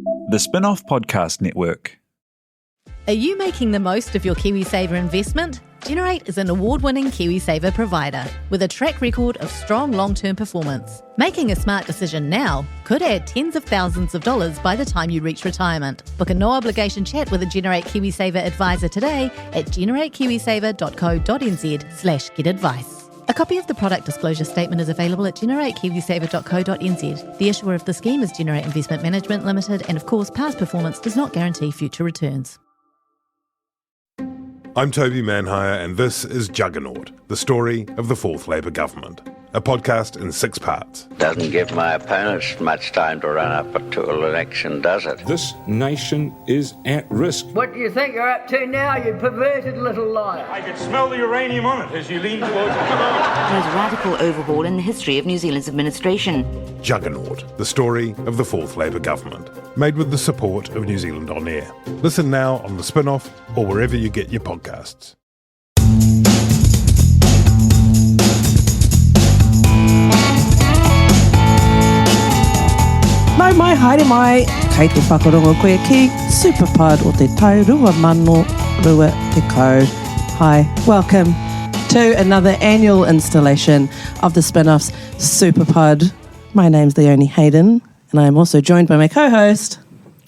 The Spinoff Podcast Network. Are you making the most of your KiwiSaver investment? Generate is an award-winning KiwiSaver provider with a track record of strong long-term performance. Making a smart decision now could add tens of thousands of dollars by the time you reach retirement. Book a no-obligation chat with a Generate KiwiSaver advisor today at generatekiwisaver.co.nz/get-advice. A copy of the product disclosure statement is available at generatekiwisaver.co.nz. The issuer of the scheme is Generate Investment Management Limited, and of course, past performance does not guarantee future returns. I'm Toby Manhire, and this is Juggernaut, the story of the Fourth Labour Government, a podcast in 6 parts. Doesn't give my opponents much time to run up to an election, does it? This nation is at risk. What do you think you're up to now, you perverted little liar? I could smell the uranium on it as you lean towards it. There's a radical overhaul in the history of New Zealand's administration. Juggernaut, the story of the Fourth Labour Government, made with the support of New Zealand On Air. Listen now on the Spinoff or wherever you get your podcasts. Nau mai, haere mai, kei te whakarongo koe ki Superpod o te taurua mano rua te kau. Hi, welcome to another annual installation of the Spinoff's Superpod. My name's Leonie Hayden, and I am also joined by my co-host,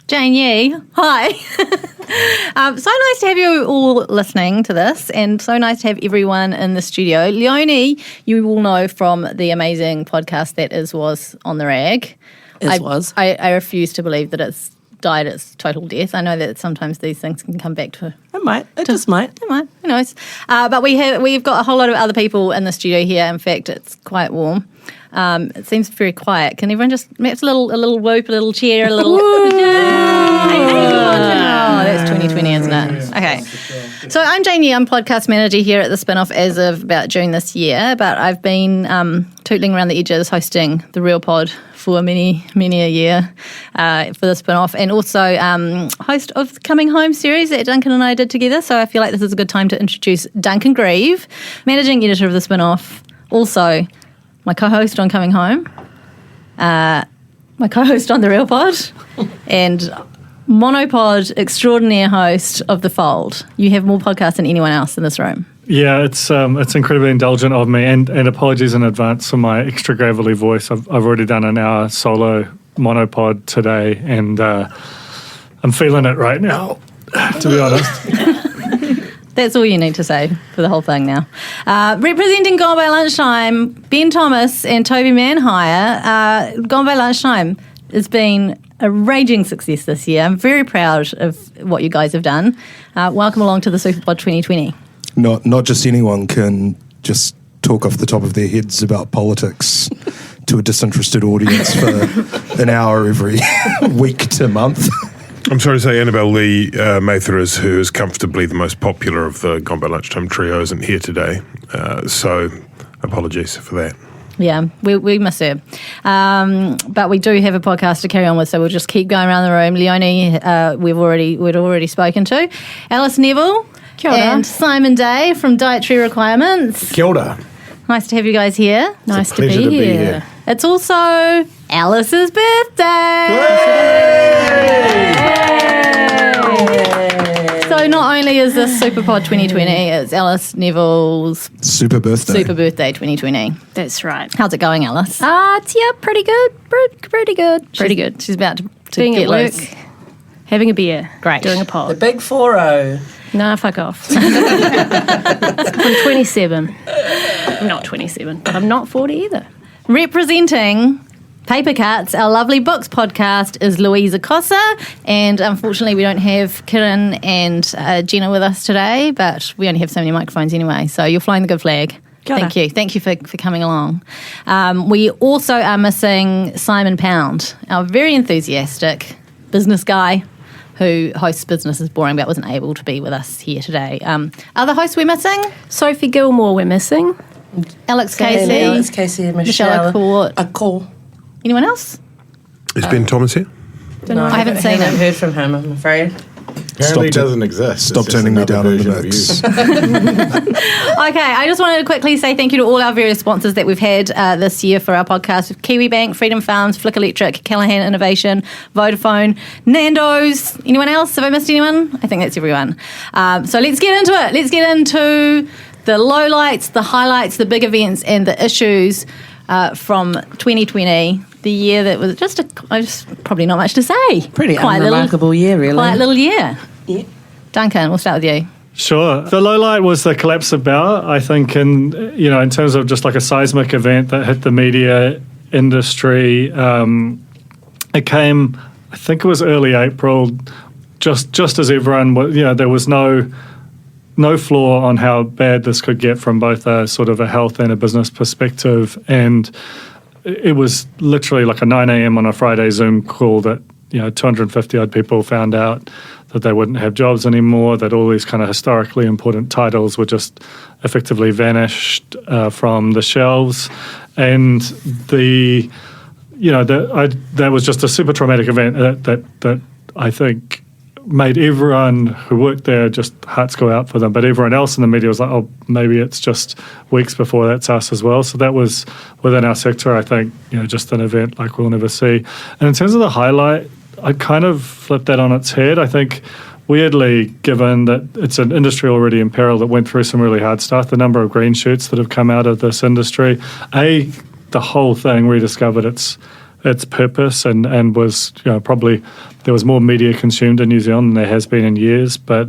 Jane Yee. Hi. So nice to have you all listening to this, and so nice to have everyone in the studio. Leonie, you will know from the amazing podcast that was on the rag. I refuse to believe that it's died its total death. I know that sometimes these things can come back to... It might. It just might. It might. Who knows? But we've got a whole lot of other people in the studio here. In fact, it's quite warm. It seems very quiet. Can everyone just perhaps a little whoop, a little cheer, a little... Oh, that's 2020, isn't it? Okay. So I'm Jane Yee. I'm podcast manager here at the Spinoff as of about June this year, but I've been tootling around the edges hosting the Real Pod for many a year for the Spinoff, and also host of the Coming Home series that Duncan and I did together. So I feel like this is a good time to introduce Duncan Grieve, managing editor of the Spinoff, also my co-host on Coming Home, my co-host on the Real Pod, and monopod extraordinaire host of The Fold. You have more podcasts than anyone else in this room. Yeah, it's incredibly indulgent of me, and apologies in advance for my extra gravelly voice. I've already done an hour solo monopod today, and I'm feeling it right now, to be honest. That's all you need to say for the whole thing now. Representing Gone By Lunchtime, Ben Thomas and Toby Manhire. Gone By Lunchtime has been a raging success this year. I'm very proud of what you guys have done. Welcome along to the Superpod 2020. Not just anyone can just talk off the top of their heads about politics to a disinterested audience for an hour every week to month. I'm sorry to say Annabelle Lee Mather, who is comfortably the most popular of the Gone By Lunchtime trio, isn't here today. So apologies for that. Yeah, we miss her. But we do have a podcast to carry on with, so we'll just keep going around the room. Leonie, we'd already spoken to. Alice Neville. Kia ora. And Simon Day from Dietary Requirements. Kia ora. Nice to have you guys here. Nice to be here. It's also Alice's birthday. Yay! So not only is this Superpod 2020, it's Alice Neville's Super birthday 2020. That's right. How's it going, Alice? Pretty good. Pretty good. She's about to Being get at work, loose. having a beer, Great. doing a pod. the big 4-0. Nah, fuck off. I'm 27. I'm not 27, but I'm not 40 either. Representing Papercuts, our lovely books podcast, is Louisa Cossa, and unfortunately we don't have Kiran and Jenna with us today, but we only have so many microphones anyway, so you're flying the good flag. Thank you for coming along. We also are missing Simon Pound, our very enthusiastic business guy who hosts Business is Boring but wasn't able to be with us here today. Other hosts we're missing? Sophie Gilmore we're missing. Alex Casey. Michelle Accord. Anyone else? Is Ben Thomas here? No, I haven't seen him. Heard from him, I'm afraid. Apparently it doesn't exist. Stop turning me down in the mix. Okay, I just wanted to quickly say thank you to all our various sponsors that we've had this year for our podcast. Kiwi Bank, Freedom Farms, Flick Electric, Callaghan Innovation, Vodafone, Nando's. Anyone else? Have I missed anyone? I think that's everyone. So let's get into it. Let's get into the lowlights, the highlights, the big events and the issues from 2020. The year that was just probably not much to say. Pretty unremarkable year, really. Quite a little year. Yeah. Duncan, we'll start with you. Sure. The low light was the collapse of Bauer, I think, in terms of just like a seismic event that hit the media industry. It came, I think it was early April, just as everyone was, there was no flaw on how bad this could get from both a sort of a health and a business perspective. And it was literally like a 9 a.m. on a Friday Zoom call that 250 odd people found out that they wouldn't have jobs anymore, that all these kind of historically important titles were just effectively vanished from the shelves. And that was just a super traumatic event that I think made everyone who worked there just hearts go out for them. But everyone else in the media was like, oh, maybe it's just weeks before that's us as well. So that was within our sector, I think, just an event like we'll never see. And in terms of the highlight, I'd kind of flip that on its head. I think weirdly, given that it's an industry already in peril that went through some really hard stuff, the number of green shoots that have come out of this industry, the whole thing rediscovered its purpose and was probably there was more media consumed in New Zealand than there has been in years. But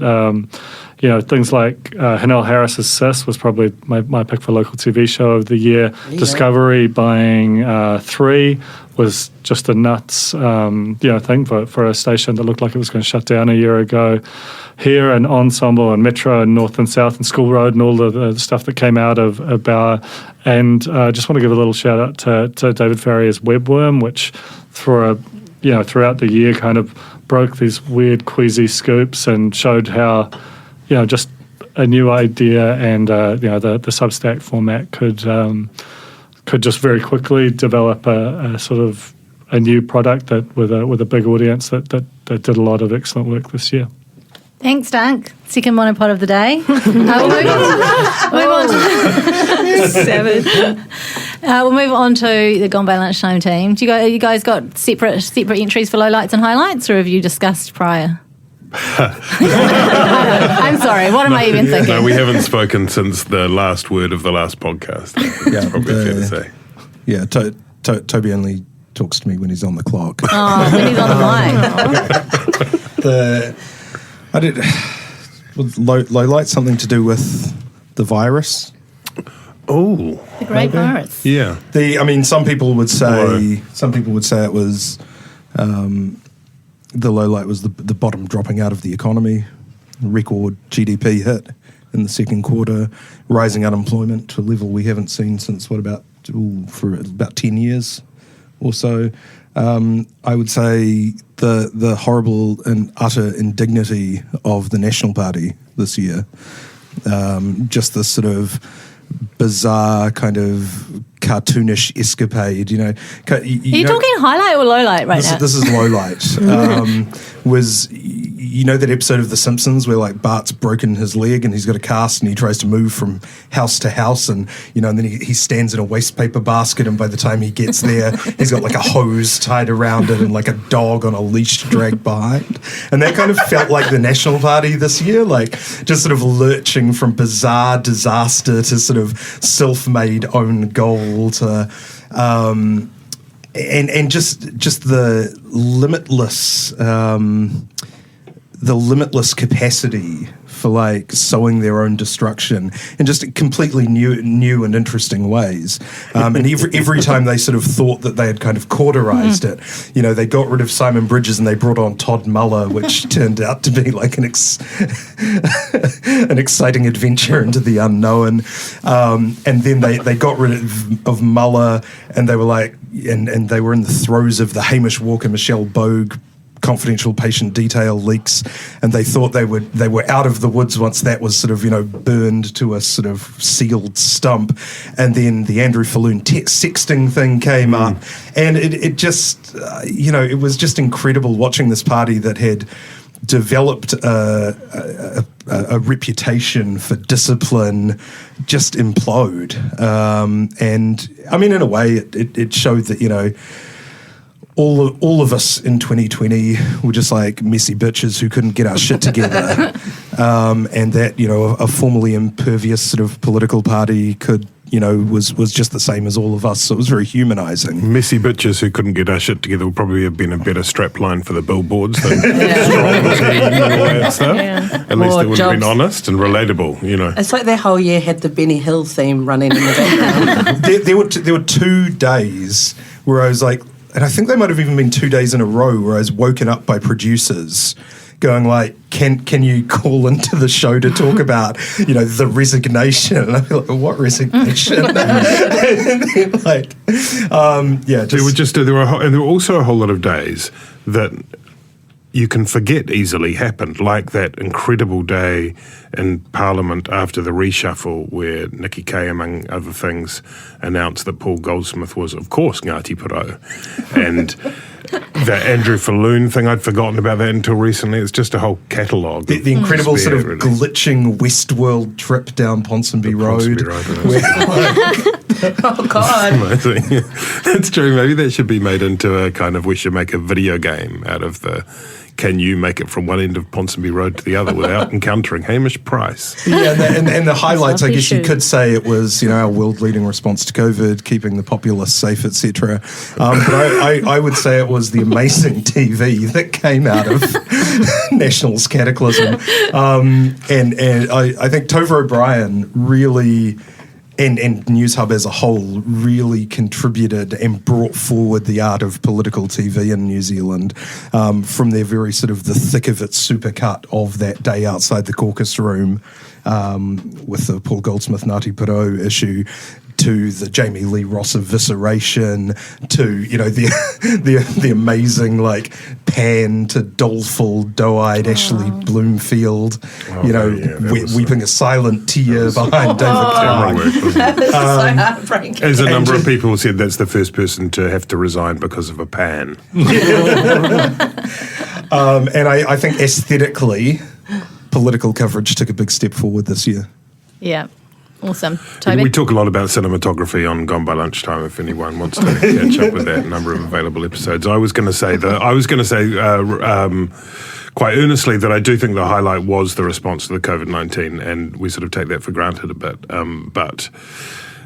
things like Hanel Harris's Sis was probably my pick for local TV show of the year. Yeah. Discovery buying 3 was just a nuts thing for a station that looked like it was going to shut down a year ago. Here and Ensemble and Metro and North and South and School Road and all the stuff that came out of Bauer. And I just want to give a little shout out to David Farrier's Webworm, which throughout the year kind of broke these weird queasy scoops and showed how just a new idea and the Substack format could just very quickly develop a sort of a new product that with a big audience that did a lot of excellent work this year. Thanks, Dunk. Second monopod of the day. We'll move on to the Gone By Lunchtime team. You guys got separate entries for lowlights and highlights, or have you discussed prior? I'm sorry, what am I even thinking? No, we haven't spoken since the last word of the last podcast. That's probably fair to say. Yeah, Toby only talks to me when he's on the clock. Oh, when he's on the mic. Low light something to do with the virus. Oh, the great virus. Yeah. Some people would say it was the low light was the bottom dropping out of the economy, record GDP hit in the second quarter, rising unemployment to a level we haven't seen since for about 10 years or so. I would say the horrible and utter indignity of the National Party this year, just this sort of bizarre kind of cartoonish escapade, Are you talking highlight or low light now? This is low light. Was that episode of The Simpsons where like Bart's broken his leg and he's got a cast and he tries to move from house to house and and then he stands in a waste paper basket and by the time he gets there he's got like a hose tied around it and like a dog on a leash dragged behind. And that kind of felt like the National Party this year, like just sort of lurching from bizarre disaster to sort of self-made own goal to and just the limitless capacity for like sowing their own destruction in just completely new and interesting ways. And every time they sort of thought that they had kind of cauterized it, they got rid of Simon Bridges and they brought on Todd Muller, which turned out to be like an exciting adventure into the unknown. And then they got rid of Muller and they were like, and they were in the throes of the Hamish Walker, Michelle Bogue confidential patient detail leaks, and they thought they were out of the woods once that was sort of burned to a sort of sealed stump, and then the Andrew Falloon text sexting thing came up, and it just it was just incredible watching this party that had developed a reputation for discipline just implode. And I mean, in a way, it showed that, you know, all of us in 2020 were just like messy bitches who couldn't get our shit together. And that, you know, a formerly impervious sort of political party could, you know, was just the same as all of us. So it was very humanizing. Messy bitches who couldn't get our shit together would probably have been a better strapline for the billboards than strong team and all that stuff. Yeah. At least they would have been honest and relatable, you know. It's like that whole year had the Benny Hill theme running in the background. there were 2 days where I was like, and I think they might have even been 2 days in a row where I was woken up by producers going like, can you call into the show to talk about, you know, the resignation? And I feel like, what resignation? And then, like, yeah. There were also a whole lot of days that you can forget easily happened, like that incredible day in Parliament after the reshuffle where Nikki Kay, among other things, announced that Paul Goldsmith was, of course, Ngāti Porou. And that Andrew Falloon thing, I'd forgotten about that until recently. It's just a whole catalogue. The incredible sort of glitching Westworld trip down Ponsonby Road. Oh, God. Amazing. That's true. Maybe that should be made into a kind of, we should make a video game out of the, can you make it from one end of Ponsonby Road to the other without encountering Hamish Price? Yeah, and the highlights, I guess you could say it was, you know, our world-leading response to COVID, keeping the populace safe, etc. But I would say it was the amazing TV that came out of National's cataclysm. And I think Tova O'Brien really... And News Hub as a whole really contributed and brought forward the art of political TV in New Zealand from their very sort of the thick of it supercut of that day outside the caucus room with the Paul Goldsmith Ngāti Porou issue, to the Jamie Lee Ross evisceration, to, you know, the amazing like pan to doleful doe-eyed Ashley Bloomfield, weeping a silent tear behind David Cameron. So heartbreaking. As a number of people said, that's the first person to have to resign because of a pan. And I think aesthetically, political coverage took a big step forward this year. Yeah. Awesome. Toby? We talk a lot about cinematography on Gone By Lunchtime if anyone wants to catch up with that number of available episodes. I was going to say quite earnestly that I do think the highlight was the response to the COVID-19, and we sort of take that for granted a bit. But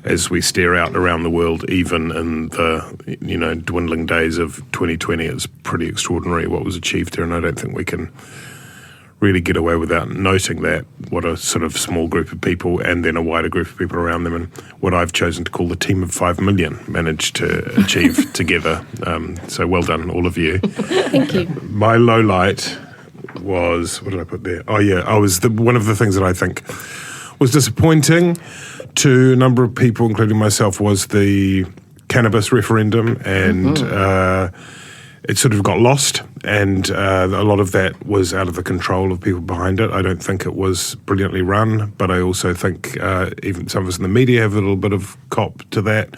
as we stare out around the world, even in the, you know, dwindling days of 2020, it's pretty extraordinary what was achieved here, and I don't think we can really get away without noting that, what a sort of small group of people and then a wider group of people around them, and what I've chosen to call the team of 5 million managed to achieve together. So well done, all of you. Thank you. My low light was, what did I put there? Oh yeah, one of the things that I think was disappointing to a number of people, including myself, was the cannabis referendum, and it sort of got lost, and a lot of that was out of the control of people behind it. I don't think it was brilliantly run, but I also think even some of us in the media have a little bit of cop to that.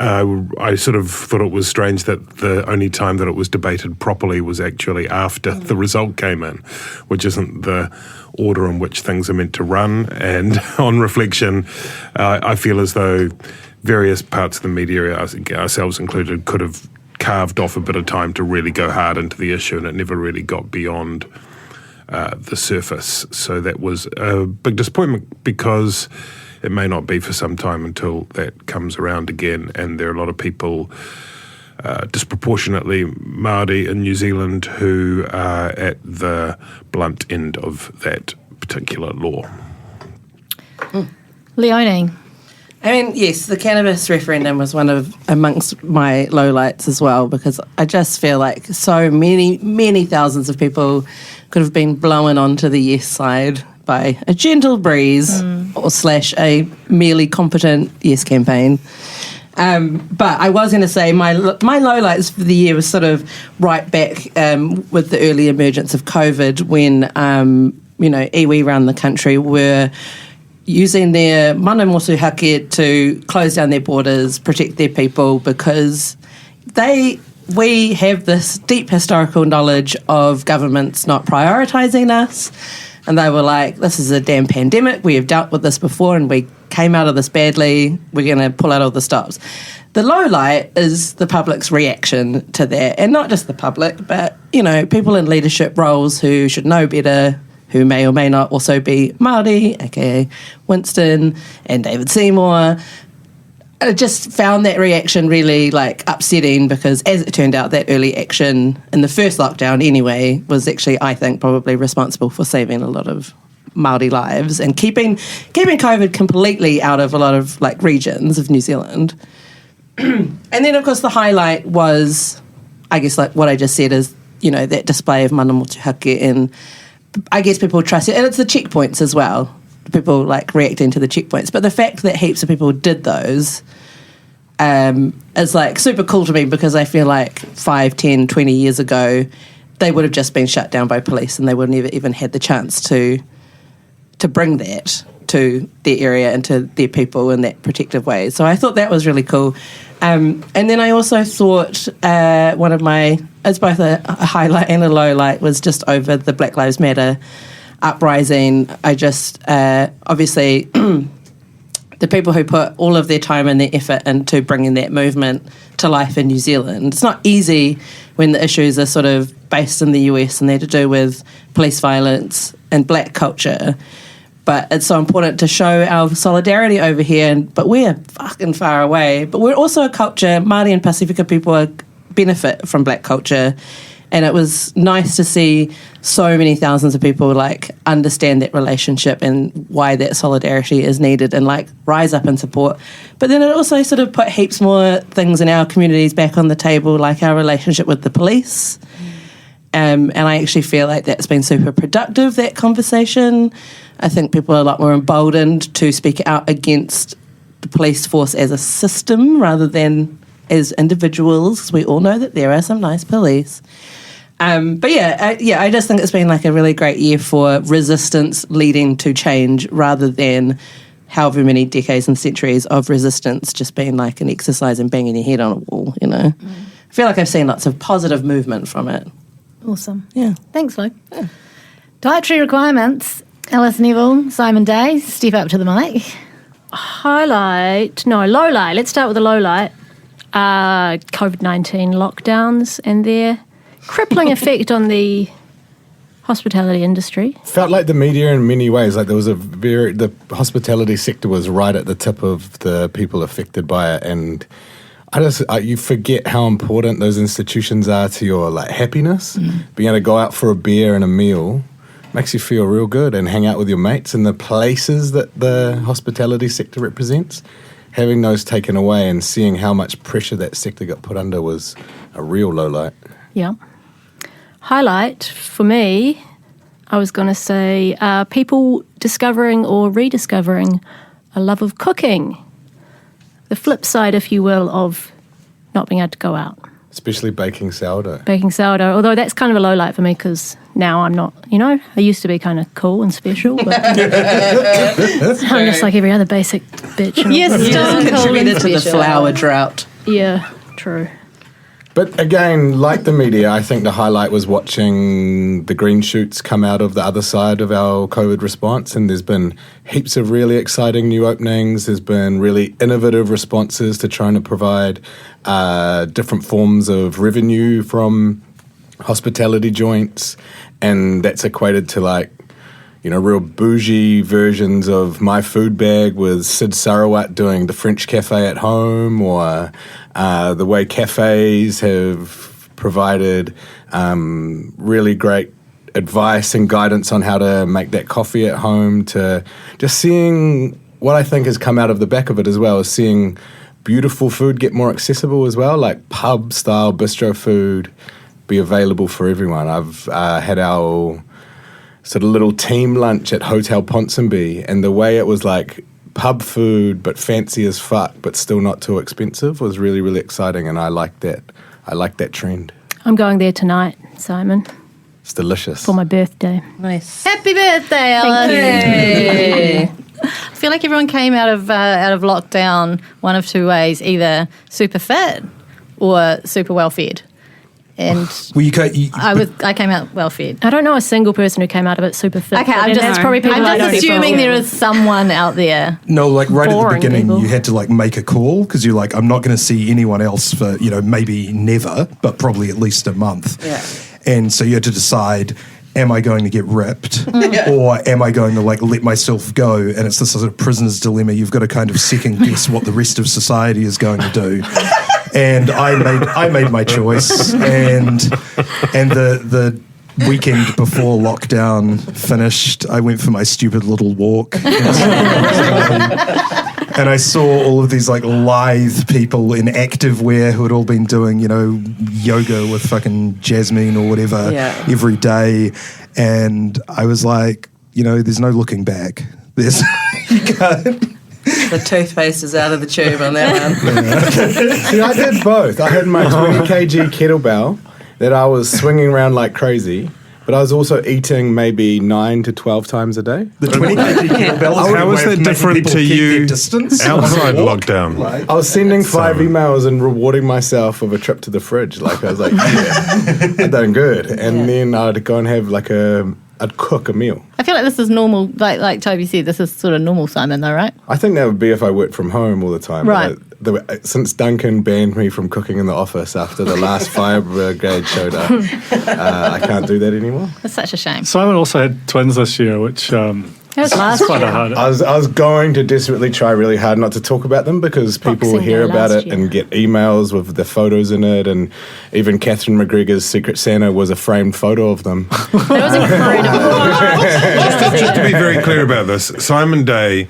I sort of thought it was strange that the only time that it was debated properly was actually after the result came in, which isn't the order in which things are meant to run. And on reflection, I feel as though various parts of the media, ourselves included, could have carved off a bit of time to really go hard into the issue, and it never really got beyond the surface. So that was a big disappointment, because it may not be for some time until that comes around again, and there are a lot of people, disproportionately Māori in New Zealand, who are at the blunt end of that particular law. Leonie. I mean, yes, the cannabis referendum was one of amongst my lowlights as well, because I just feel like so many thousands of people could have been blown onto the yes side by a gentle breeze or / a merely competent yes campaign. But I was going to say my lowlights for the year was sort of right back with the early emergence of COVID, when iwi around the country were using their mana motu hake to close down their borders, protect their people, because they we have this deep historical knowledge of governments not prioritising us. And they were like, this is a damn pandemic. We have dealt with this before and we came out of this badly. We're going to pull out all the stops. The low light is the public's reaction to that. And not just the public, but, you know, people in leadership roles who should know better, who may or may not also be Māori, aka Winston and David Seymour. I just found that reaction really like upsetting because, as it turned out, that early action in the first lockdown anyway was actually, I think, probably responsible for saving a lot of Māori lives and keeping COVID completely out of a lot of like regions of New Zealand. And then, of course, the highlight was, I guess, like what I just said is, you know, that display of mana motuhake, and I guess people trust it, and it's the checkpoints as well. People like reacting to the checkpoints, but the fact that heaps of people did those is like super cool to me because I feel like 5, 10, 20 years ago they would have just been shut down by police and they would never even had the chance to bring that to their area and to their people in that protective way. So I thought that was really cool. And then I also thought one of my, it's both a highlight and a low light, was just over the Black Lives Matter uprising. I just, obviously, the people who put all of their time and their effort into bringing that movement to life in New Zealand. It's not easy when the issues are sort of based in the US and they're to do with police violence and black culture. But it's so important to show our solidarity over here. But we're fucking far away. But we're also a culture, Māori and Pasifika people benefit from black culture. And it was nice to see so many thousands of people like understand that relationship and why that solidarity is needed and like rise up and support. But then it also sort of put heaps more things in our communities back on the table, like our relationship with the police. And I actually feel like that's been super productive, that conversation. I think people are a lot more emboldened to speak out against the police force as a system rather than as individuals, because we all know that there are some nice police. But I just think it's been like a really great year for resistance leading to change rather than however many decades and centuries of resistance just being like an exercise in banging your head on a wall, you know. I feel like I've seen lots of positive movement from it. Awesome. Yeah. Thanks, Flo. Yeah. Dietary Requirements. Alice Neville, Simon Day, step up to the mic. Low light. Let's start with the low light. COVID-19 lockdowns and their crippling effect on the hospitality industry. Felt like the media in many ways, like there was the hospitality sector was right at the tip of the people affected by it, and you forget how important those institutions are to your like happiness. Being able to go out for a beer and a meal makes you feel real good, and hang out with your mates in the places that the hospitality sector represents. Having those taken away and seeing how much pressure that sector got put under was a real low light. Yeah. Highlight for me, I was going to say people discovering or rediscovering a love of cooking. The flip side, if you will, of not being able to go out. Especially baking sourdough. Although that's kind of a low light for me because now I'm not, I used to be kind of cool and special, but I'm just like every other basic bitch. Yes, still contributed to the flour drought. Yeah, true. But again, like the media, I think the highlight was watching the green shoots come out of the other side of our COVID response, and there's been heaps of really exciting new openings. There's been really innovative responses to trying to provide different forms of revenue from hospitality joints, and that's equated to like, real bougie versions of My Food Bag with Sid Sarawat doing the French cafe at home, or the way cafes have provided really great advice and guidance on how to make that coffee at home, to just seeing what I think has come out of the back of it as well, is seeing beautiful food get more accessible as well, like pub-style bistro food be available for everyone. I've had our sort of little team lunch at Hotel Ponsonby, and the way it was like pub food but fancy as fuck but still not too expensive was really, really exciting, and I like that. I like that trend. I'm going there tonight, Simon. It's delicious. For my birthday. Nice. Happy birthday, Alice. Hey. I feel like everyone came out of lockdown one of two ways, either super fit or super well fed. And Well, you can't. I came out well fed. I don't know a single person who came out of it super fit. Okay, and that's probably people I I'm don't just assuming there is someone out there. No, like right at the Boring beginning, people. you had to like make a call because you're like, I'm not going to see anyone else for, maybe never, but probably at least a month. Yeah. And so you had to decide, am I going to get ripped or am I going to like let myself go? And it's this sort of prisoner's dilemma. You've got to kind of second guess what the rest of society is going to do. And I made my choice, and the weekend before lockdown finished, I went for my stupid little walk, and I saw all of these like lithe people in activewear who had all been doing yoga with fucking Jasmine or whatever every day, and I was like, there's no looking back. There's you can't. The toothpaste is out of the tube on that one. See, I did both. I had my 20 kg kettlebell that I was swinging around like crazy, but I was also eating maybe 9 to 12 times a day. The 20 kg kettlebell. How is that different to you outside lockdown? I was sending 5 emails and rewarding myself with a trip to the fridge. Like I was like, yeah, I'm doing good. And then I'd go and have I'd cook a meal. I feel like this is normal, like Toby said, this is sort of normal Simon though, right? I think that would be if I worked from home all the time. Right. But since Duncan banned me from cooking in the office after the last fire brigade showed up, I can't do that anymore. That's such a shame. Simon also had twins this year, which last quite year. hard. I was going to desperately try really hard not to talk about them because people will Boxing hear Day about last it and year. get emails with the photos in it, and even Catherine McGregor's Secret Santa was a framed photo of them. That was incredible. Just to be very clear about this, Simon Day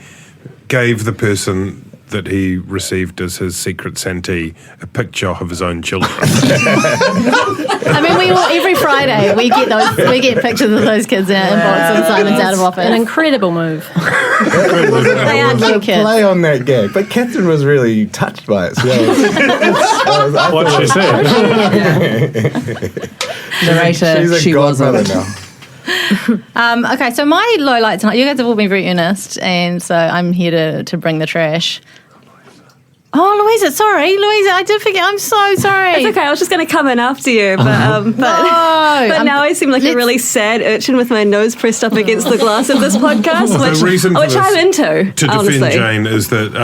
gave the person that he received as his secret Santee a picture of his own children. I mean, every Friday we get pictures of those kids in our inbox when Simon's out of office. An incredible move. They are There was a cute kids. play on that gag, but Catherine was really touched by it. So What she said. Narrator, she's a she godmother wasn't. now. Okay, so my low light tonight, you guys have all been very earnest, and so I'm here to bring the trash. Oh, Louisa, sorry. Louisa, I did forget. I'm so sorry. It's okay. I was just going to come in after you, but now I seem like a really sad urchin with my nose pressed up against the glass of this podcast, The reason for which this, I'm into, to honestly. defend Jane, is that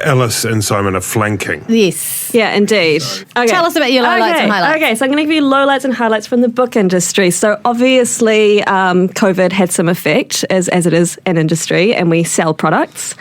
Alice and Simon are flanking. Yes. Yeah, indeed. Okay. Tell us about your lowlights and highlights. Okay, so I'm going to give you lowlights and highlights from the book industry. So obviously, COVID had some effect, as it is an industry, and we sell products.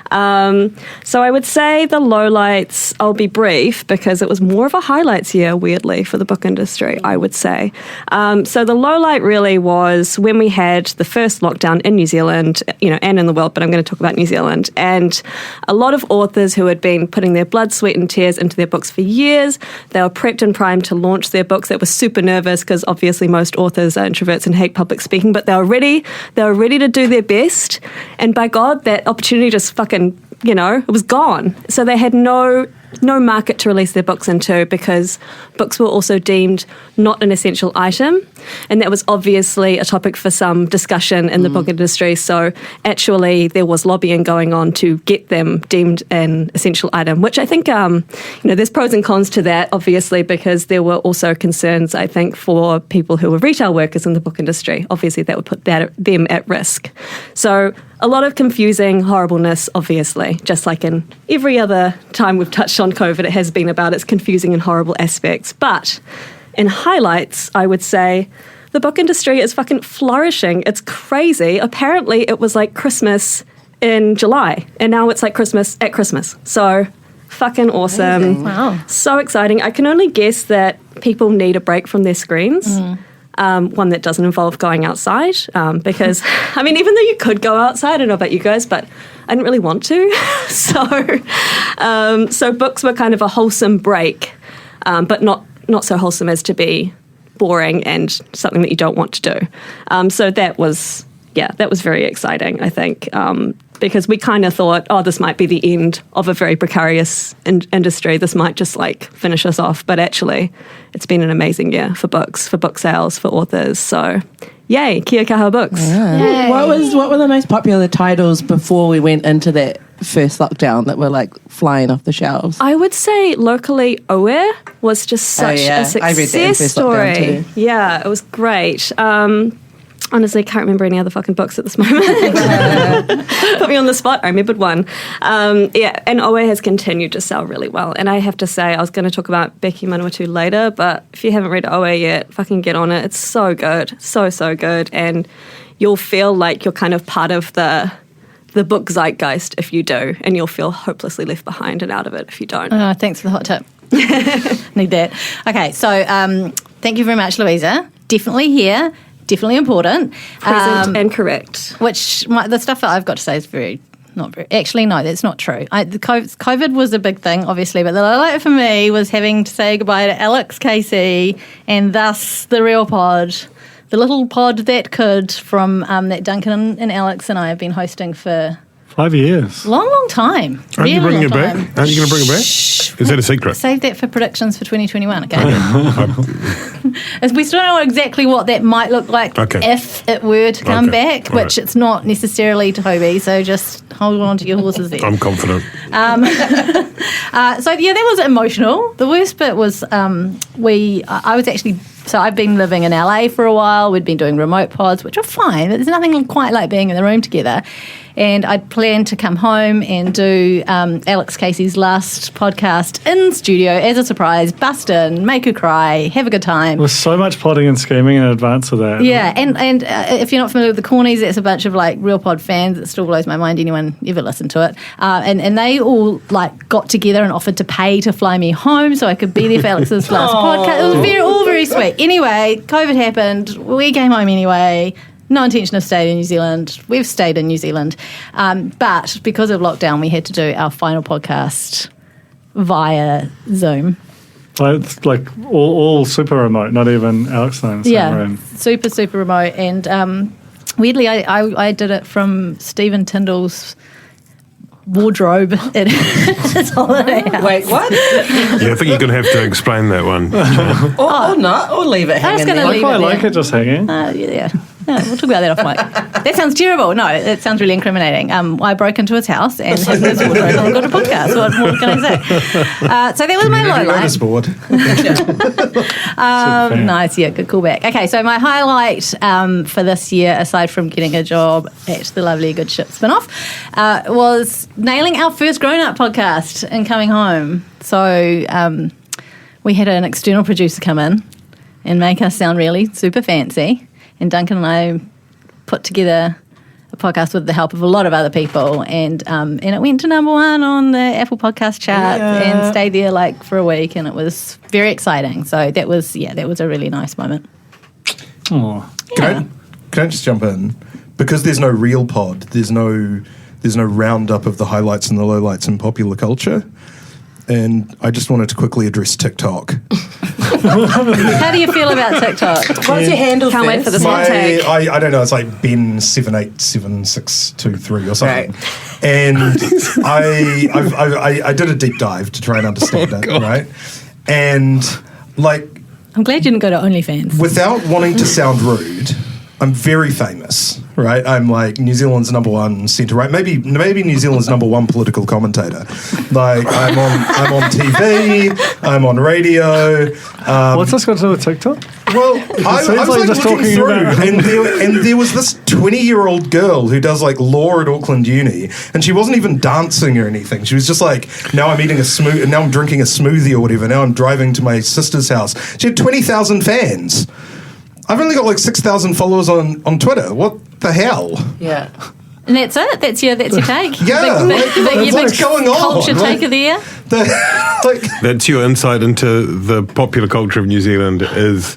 So I would say the lowlights, I'll be brief, because it was more of a highlights year, weirdly, for the book industry, I would say. So the lowlight really was when we had the first lockdown in New Zealand, and in the world, but I'm going to talk about New Zealand, and a lot of authors who had been putting their blood, sweat and tears into their books for years. They were prepped and primed to launch their books. They were super nervous because obviously most authors are introverts and hate public speaking, but they were ready. They were ready to do their best. And by God, that opportunity just fucking, it was gone. So they had no market to release their books into because books were also deemed not an essential item. And that was obviously a topic for some discussion in the book industry. So actually there was lobbying going on to get them deemed an essential item, which I think, there's pros and cons to that, obviously, because there were also concerns, I think, for people who were retail workers in the book industry. Obviously that would put them at risk. So a lot of confusing horribleness, obviously, just like in every other time we've touched on COVID, it has been about its confusing and horrible aspects. But in highlights, I would say the book industry is fucking flourishing. It's crazy. Apparently, it was like Christmas in July, and now it's like Christmas at Christmas. So fucking awesome. Amazing. Wow. So exciting. I can only guess that people need a break from their screens. One that doesn't involve going outside, because, even though you could go outside, I don't know about you guys, but I didn't really want to. So books were kind of a wholesome break, but not so wholesome as to be boring and something that you don't want to do. So that was very exciting, I think, because we kind of thought, this might be the end of a very precarious industry. This might just finish us off. But actually, it's been an amazing year for books, for book sales, for authors. So, yay, kia kaha books. Yeah. What were the most popular titles before we went into that first lockdown that were like flying off the shelves? I would say locally, Oe was just such a I read that in success first lockdown story. too. Yeah, it was great. Honestly, can't remember any other fucking books at this moment. Put me on the spot. I remembered one. And Oe has continued to sell really well. And I have to say, I was going to talk about Becky Manawatu later, but if you haven't read Oe yet, fucking get on it. It's so good. So good. And you'll feel like you're kind of part of the book zeitgeist if you do, and you'll feel hopelessly left behind and out of it if you don't. Thanks for the hot tip. Need that. Okay, so thank you very much, Louisa. Definitely here. Definitely important. Present and correct. The stuff that I've got to say is not very. Actually, no, that's not true. The COVID was a big thing, obviously, but the highlight for me was having to say goodbye to Alex Casey and thus the real pod, the little pod that could from that Duncan and Alex and I have been hosting for 5 years. Long time. Aren't you bringing it back? Time. Aren't you going to bring it back? Is that a secret? Save that for predictions for 2021, okay? As we still don't know exactly what that might look like if it were to come back, which it's not necessarily, Toby, so just hold on to your horses there. I'm confident. So that was emotional. The worst bit was I've been living in LA for a while. We'd been doing remote pods, which are fine, but there's nothing quite like being in the room together. And I'd planned to come home and do Alex Casey's last podcast in studio as a surprise, bust in, make her cry, have a good time. There was so much plotting and scheming in advance of that. Yeah, and if you're not familiar with the Cornies, that's a bunch of like Real Pod fans. It still blows my mind anyone ever listened to it. And they all like got together and offered to pay to fly me home so I could be there for Alex's last podcast. It was all very sweet. Anyway, COVID happened. We came home anyway. No intention of staying in New Zealand. We've stayed in New Zealand. But because of lockdown, we had to do our final podcast via Zoom. It's like all super remote, not even Alex in the same room. Super remote. And weirdly, I did it from Stephen Tyndall's wardrobe at his holiday house. Wait, what? Yeah, I think you're going to have to explain that one. or not, or leave it hanging. I was going to leave it I there. like it just hanging. Yeah. No, we'll talk about that off mic. That sounds terrible. No, it sounds really incriminating. I broke into his house and his wardrobe and got a podcast. What can I say? So that was my low light. Notice board. Nice, yeah, good callback. Okay, so my highlight for this year, aside from getting a job at the lovely Good Ship Spinoff, was nailing our first grown-up podcast and coming home. So we had an external producer come in and make us sound really super fancy. And Duncan and I put together a podcast with the help of a lot of other people, and it went to number 1 on the Apple Podcast chart and stayed there like for a week, and it was very exciting. So that was a really nice moment. Oh, Can I just jump in? Because there's no real pod, there's no roundup of the highlights and the lowlights in popular culture. And I just wanted to quickly address TikTok. How do you feel about TikTok? What's your handle? Can't wait for this one take. I don't know, it's like Ben787623 or something. Right. And I did a deep dive to try and understand it, right? And like, I'm glad you didn't go to OnlyFans. without wanting to sound rude, I'm very famous, right? I'm like New Zealand's number 1 centre-right, maybe New Zealand's number 1 political commentator. Like I'm on TV, I'm on radio. what's this got to do with TikTok? Well, I was like like just looking talking through, about- and there was this 20-year-old girl who does like law at Auckland Uni, and she wasn't even dancing or anything. She was just like, now I'm eating now I'm drinking a smoothie or whatever. Now I'm driving to my sister's house. She had 20,000 fans. I've only got like 6,000 followers on Twitter. What the hell? Yeah. And that's it? That's your take? Yeah, what's going on? Culture take of the year? That's your insight into the popular culture of New Zealand is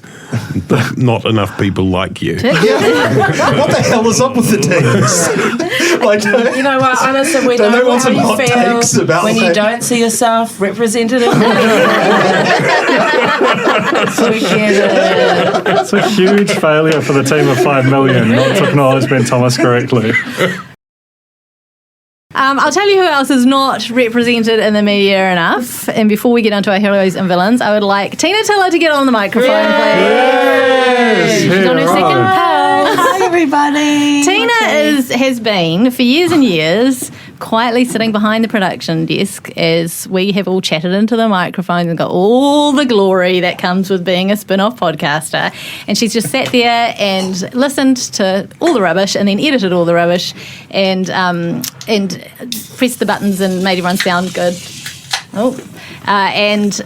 not enough people like you. Yeah. What the hell is up with the teams? Like, You know what, honestly, we don't know they want how some you hot takes feel about when you like- don't see yourself represented in So we get it. It's a huge failure for the team of 5 million not to acknowledge Ben Thomas correctly. I'll tell you who else is not represented in the media enough. And before we get into our heroes and villains, I would like Tina Tiller to get on the microphone, please. She's on her second Hi, everybody. Tina has been, for years and years, quietly sitting behind the production desk as we have all chatted into the microphones and got all the glory that comes with being a spin-off podcaster. And she's just sat there and listened to all the rubbish and then edited all the rubbish and pressed the buttons and made everyone sound good. And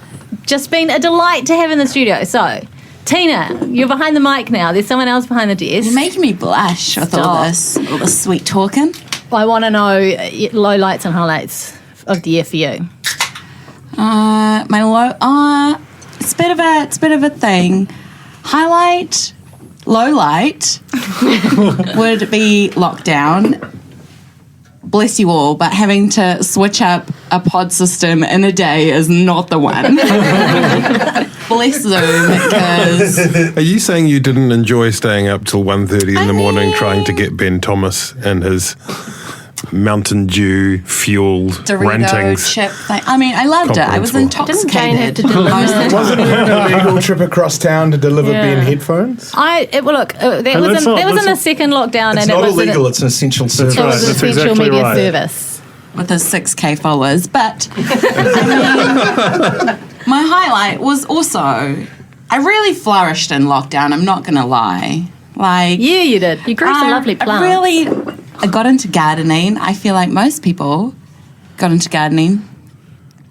just been a delight to have in the studio. So, Tina, you're behind the mic now. There's someone else behind the desk. You're making me blush with all this sweet talking. I want to know lowlights and highlights of the year for you. It's a bit of a thing. Highlight, lowlight would be lockdown. Bless you all, but having to switch up a pod system in a day is not the one. Bless Zoom, because... Are you saying you didn't enjoy staying up till 1:30 in the morning trying to get Ben Thomas and his Mountain Dew fueled Dorito rantings? chip thing. I mean, I loved it. I was intoxicated. Didn't Jane have to deliver? Wasn't it an illegal trip across town to deliver Ben headphones? That was in the second lockdown, It's and not it was illegal, it's an essential service. It was an essential media service. With his 6K followers. But, I mean, my highlight was also, I really flourished in lockdown, I'm not going to lie. Like, yeah, you did. You grew some lovely plants. I got into gardening. I feel like most people got into gardening.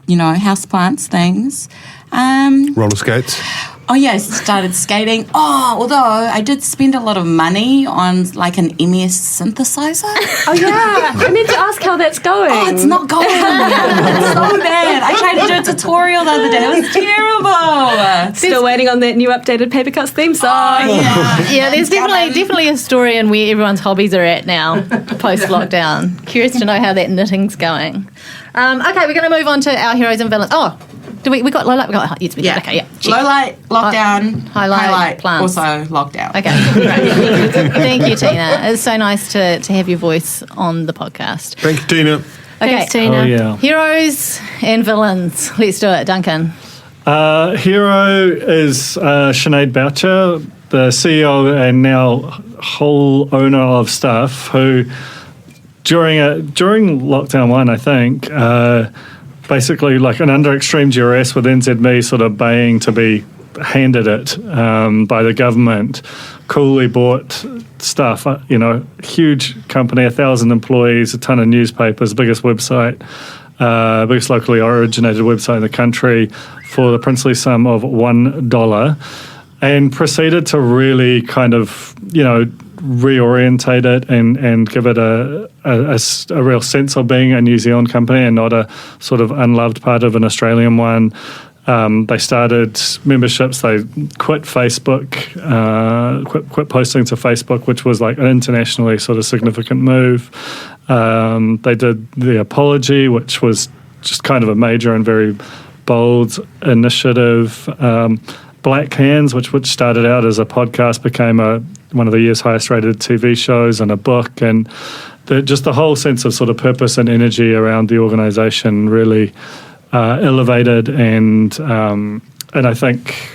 You know, houseplants, things. Roller skates. Oh, yeah, I started skating. Oh, although I did spend a lot of money on, like, an MES synthesizer. Oh, yeah. I meant to ask how that's going. Oh, it's not going. It's so bad. I tried to do a tutorial the other day. It was terrible. Still waiting on that new updated Papercuts theme song. Oh, yeah, there's definitely a story in where everyone's hobbies are at now, post-lockdown. Curious to know how that knitting's going. Okay, we're going to move on to our heroes and villains. Oh, we got low light? Okay, yeah. Low light, lockdown, highlight, plants. Also lockdown. Okay, great. Thank you, Tina. It's so nice to have your voice on the podcast. Thank you, Tina. Okay. Thanks, Tina. Oh, yeah. Heroes and villains. Let's do it, Duncan. Hero is Sinead Boucher, the CEO and now whole owner of Stuff, who during lockdown 1, I think, basically like under extreme duress with NZME sort of baying to be handed it by the government, coolly bought Stuff, huge company, 1,000 employees, a ton of newspapers, biggest website, biggest locally originated website in the country for the princely sum of $1, and proceeded to really kind of, reorientate it and give it a real sense of being a New Zealand company and not a sort of unloved part of an Australian one. They started memberships. They quit Facebook, quit posting to Facebook, which was like an internationally sort of significant move. They did the apology, which was just kind of a major and very bold initiative. Black Hands, which started out as a podcast, became one of the year's highest rated TV shows and a book, and just the whole sense of sort of purpose and energy around the organisation really elevated, and I think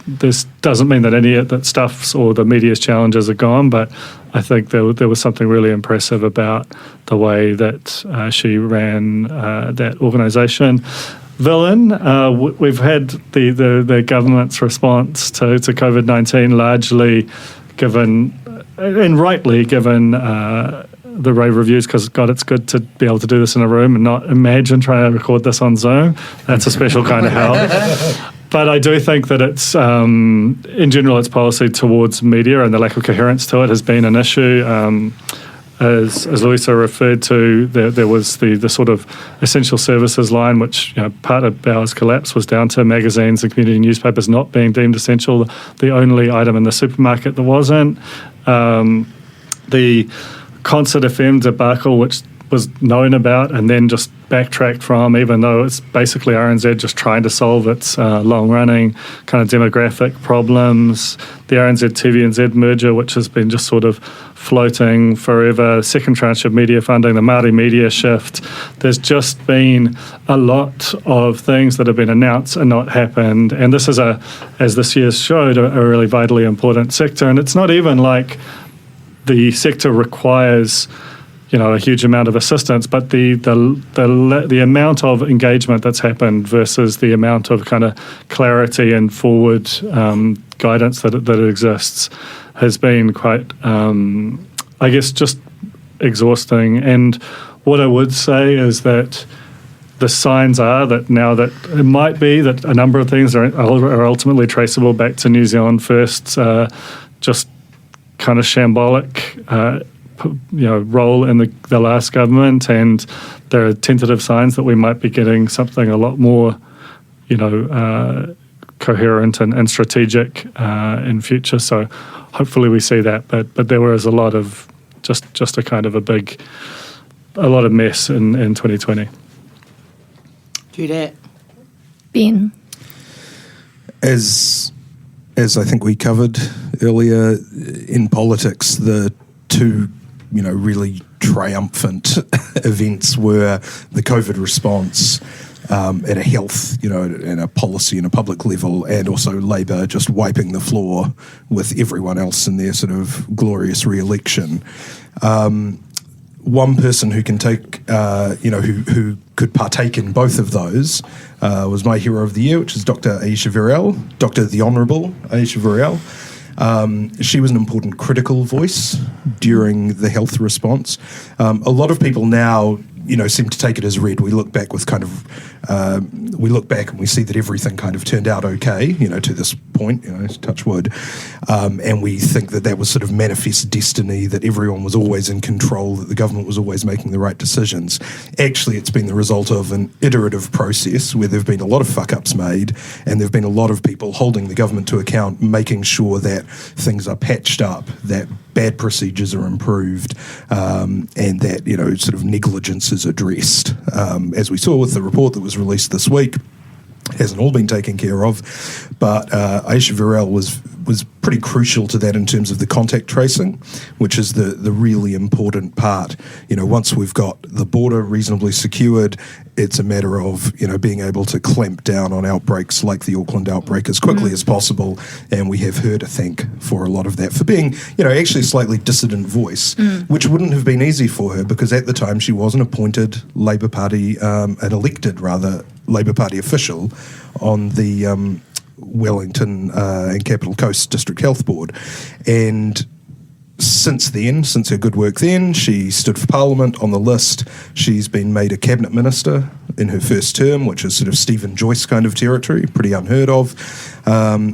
this doesn't mean that Stuff's or the media's challenges are gone, but I think there was something really impressive about the way that she ran that organisation. Villain, we've had the government's response to COVID-19 largely given, and rightly given, the rave reviews, because God, it's good to be able to do this in a room and not imagine trying to record this on Zoom. That's a special kind of hell. But I do think that it's, in general, its policy towards media and the lack of coherence to it has been an issue. As Louisa referred to, there was the sort of essential services line, which part of Bauer's collapse was down to magazines and community newspapers not being deemed essential. The only item in the supermarket that wasn't. The Concert FM debacle, which was known about and then just backtracked from, even though it's basically RNZ just trying to solve its long-running kind of demographic problems. The RNZ TVNZ merger, which has been just sort of floating forever. Second tranche of media funding, the Māori media shift. There's just been a lot of things that have been announced and not happened. And this is, as this year showed, a really vitally important sector. And it's not even like the sector requires a huge amount of assistance, but the amount of engagement that's happened versus the amount of kind of clarity and forward guidance that exists has been quite, I guess, just exhausting. And what I would say is that the signs are that now that it might be that a number of things are ultimately traceable back to New Zealand First's just kind of shambolic role in the last government, and there are tentative signs that we might be getting something a lot more, coherent and strategic in future. So hopefully we see that. But there was a lot of just a kind of a lot of mess in 2020. Judette. Ben. As I think we covered earlier, in politics, the two really triumphant events were the COVID response at a health, and a policy and a public level, and also Labour just wiping the floor with everyone else in their sort of glorious re-election. One person who can take, who could partake in both of those was my hero of the year, which is Dr. Aisha Virel, Dr. the Honourable Aisha Virel. She was an important critical voice during the health response. A lot of people now, seem to take it as read. We look back with we look back and we see that everything kind of turned out okay, to this point, touch wood. And we think that was sort of manifest destiny, that everyone was always in control, that the government was always making the right decisions. Actually, it's been the result of an iterative process where there have been a lot of fuck-ups made, and there have been a lot of people holding the government to account, making sure that things are patched up, that bad procedures are improved, and that, sort of negligence is addressed. As we saw with the report that was released this week, hasn't all been taken care of, but Aisha Virel was pretty crucial to that in terms of the contact tracing, which is the really important part. Once we've got the border reasonably secured, it's a matter of, being able to clamp down on outbreaks like the Auckland outbreak as quickly as possible, and we have her to thank for a lot of that, for being, actually a slightly dissident voice, which wouldn't have been easy for her, because at the time she was an appointed Labour Party, an elected, rather, Labour Party official on the Wellington and Capital Coast District Health Board. And since her good work then, she stood for Parliament on the list. She's been made a cabinet minister in her first term, which is sort of Stephen Joyce kind of territory, pretty unheard of.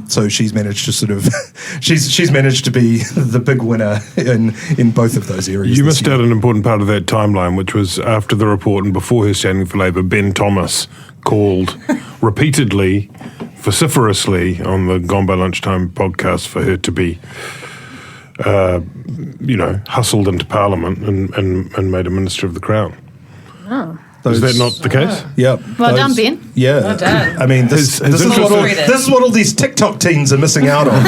So she's managed to sort of, she's managed to be the big winner in both of those areas. You missed out an important part of that timeline, which was after the report and before her standing for Labour, Ben Thomas called repeatedly, vociferously on the Gone By Lunchtime podcast for her to be hustled into Parliament and made a Minister of the Crown. Oh. Is that not the case? Yeah. Well done, Ben. Yeah. Well done. I mean, this is what all these TikTok teens are missing out on.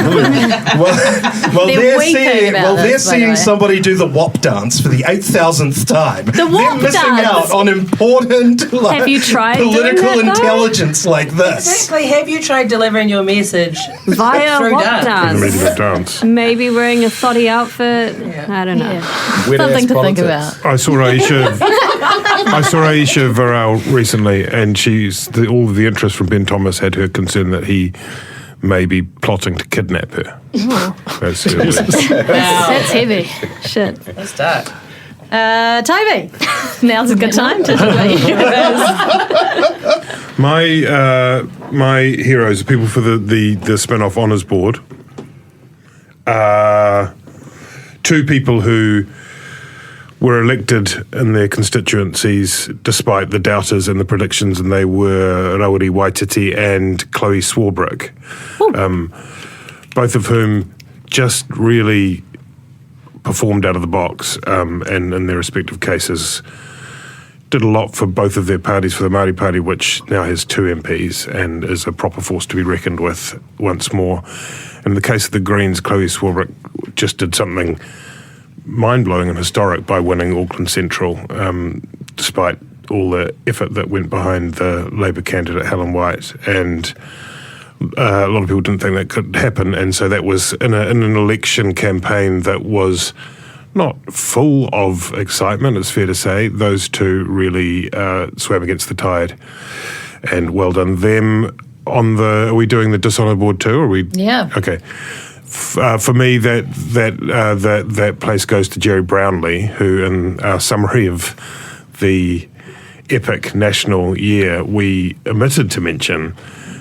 they're seeing somebody do the WAP dance for the 8,000th time. The WAP They're missing out on important Have you tried political intelligence like this. Exactly. Have you tried delivering your message via through WAP dance? dance? Maybe wearing a thotty outfit. I don't know. Yeah. Something to think about. I saw Aisha Virel recently, and all of the interest from Ben Thomas had her concerned that he may be plotting to kidnap her. That's heavy. Shit. That's dark. Toby, now's a good time to talk about your heroes. My heroes are people for the Spinoff Honours Board. Two people who were elected in their constituencies despite the doubters and the predictions, and they were Rawiri Waititi and Chloe Swarbrick, both of whom just really performed out of the box, and in their respective cases did a lot for both of their parties, for the Māori Party, which now has 2 MPs and is a proper force to be reckoned with once more. In the case of the Greens, Chloe Swarbrick just did something mind-blowing and historic by winning Auckland Central, despite all the effort that went behind the Labour candidate Helen White, and a lot of people didn't think that could happen, and so that was in an election campaign that was not full of excitement, it's fair to say. Those two really swam against the tide, and well done them. Are we doing the Dishonoured Board too? Are we? Yeah. Okay. For me, that place goes to Jerry Brownlee, who, in our summary of the epic national year, we omitted to mention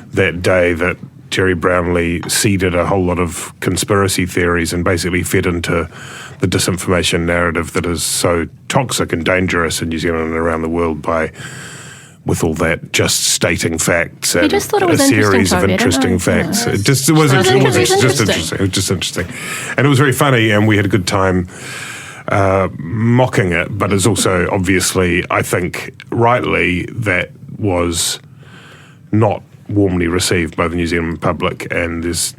that day that Jerry Brownlee seeded a whole lot of conspiracy theories and basically fed into the disinformation narrative that is so toxic and dangerous in New Zealand and around the world with all that just stating facts and just thought it was a series of interesting facts. It was just interesting. And it was very funny, and we had a good time mocking it, but it's also obviously, I think, rightly, that was not warmly received by the New Zealand public, and it's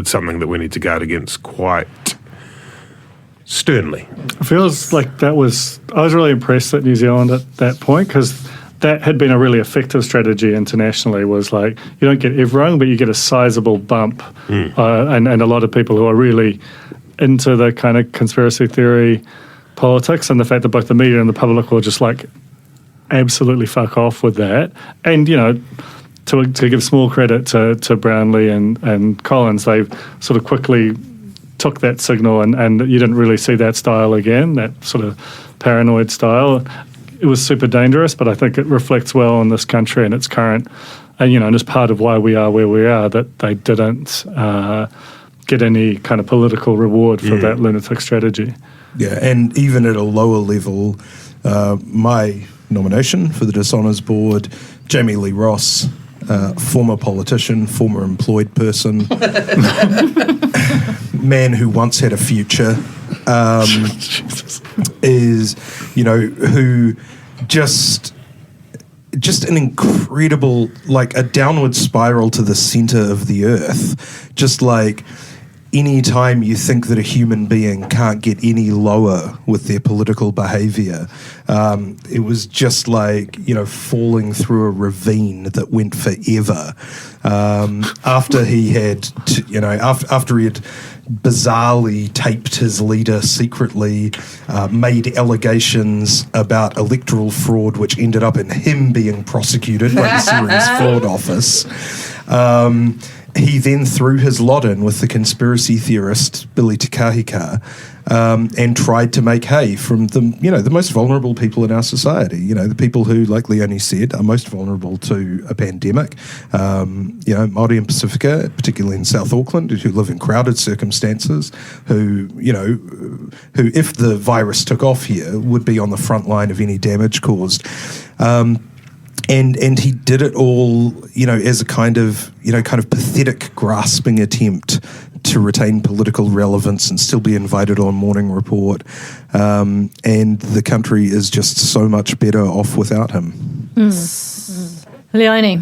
something that we need to guard against quite sternly. It feels like I was really impressed at New Zealand at that point, because that had been a really effective strategy internationally, was like, you don't get everyone, but you get a sizable bump, and a lot of people who are really into the kind of conspiracy theory politics, and the fact that both the media and the public will just like absolutely fuck off with that. And, you know, to give small credit to Brownlee and Collins, they sort of quickly took that signal, and you didn't really see that style again, that sort of paranoid style. It was super dangerous, but I think it reflects well on this country and its current, and it's part of why we are where we are, that they didn't get any kind of political reward for that lunatic strategy. Yeah, and even at a lower level, my nomination for the Dishonours Board, Jamie Lee Ross, former politician, former employed person, man who once had a future, is, who just an incredible, like a downward spiral to the center of the earth. Just like any time you think that a human being can't get any lower with their political behavior, it was just like, falling through a ravine that went forever. After he had, after he had bizarrely taped his leader secretly, made allegations about electoral fraud, which ended up in him being prosecuted by the Serious Fraud Office. He then threw his lot in with the conspiracy theorist Billy Te Kahika, and tried to make hay from the most vulnerable people in our society. The people who, like Leonie said, are most vulnerable to a pandemic. Māori and Pacifica, particularly in South Auckland, who live in crowded circumstances, who if the virus took off here, would be on the front line of any damage caused. And he did it all, as a kind of pathetic, grasping attempt to retain political relevance and still be invited on Morning Report. And the country is just so much better off without him. Leonie.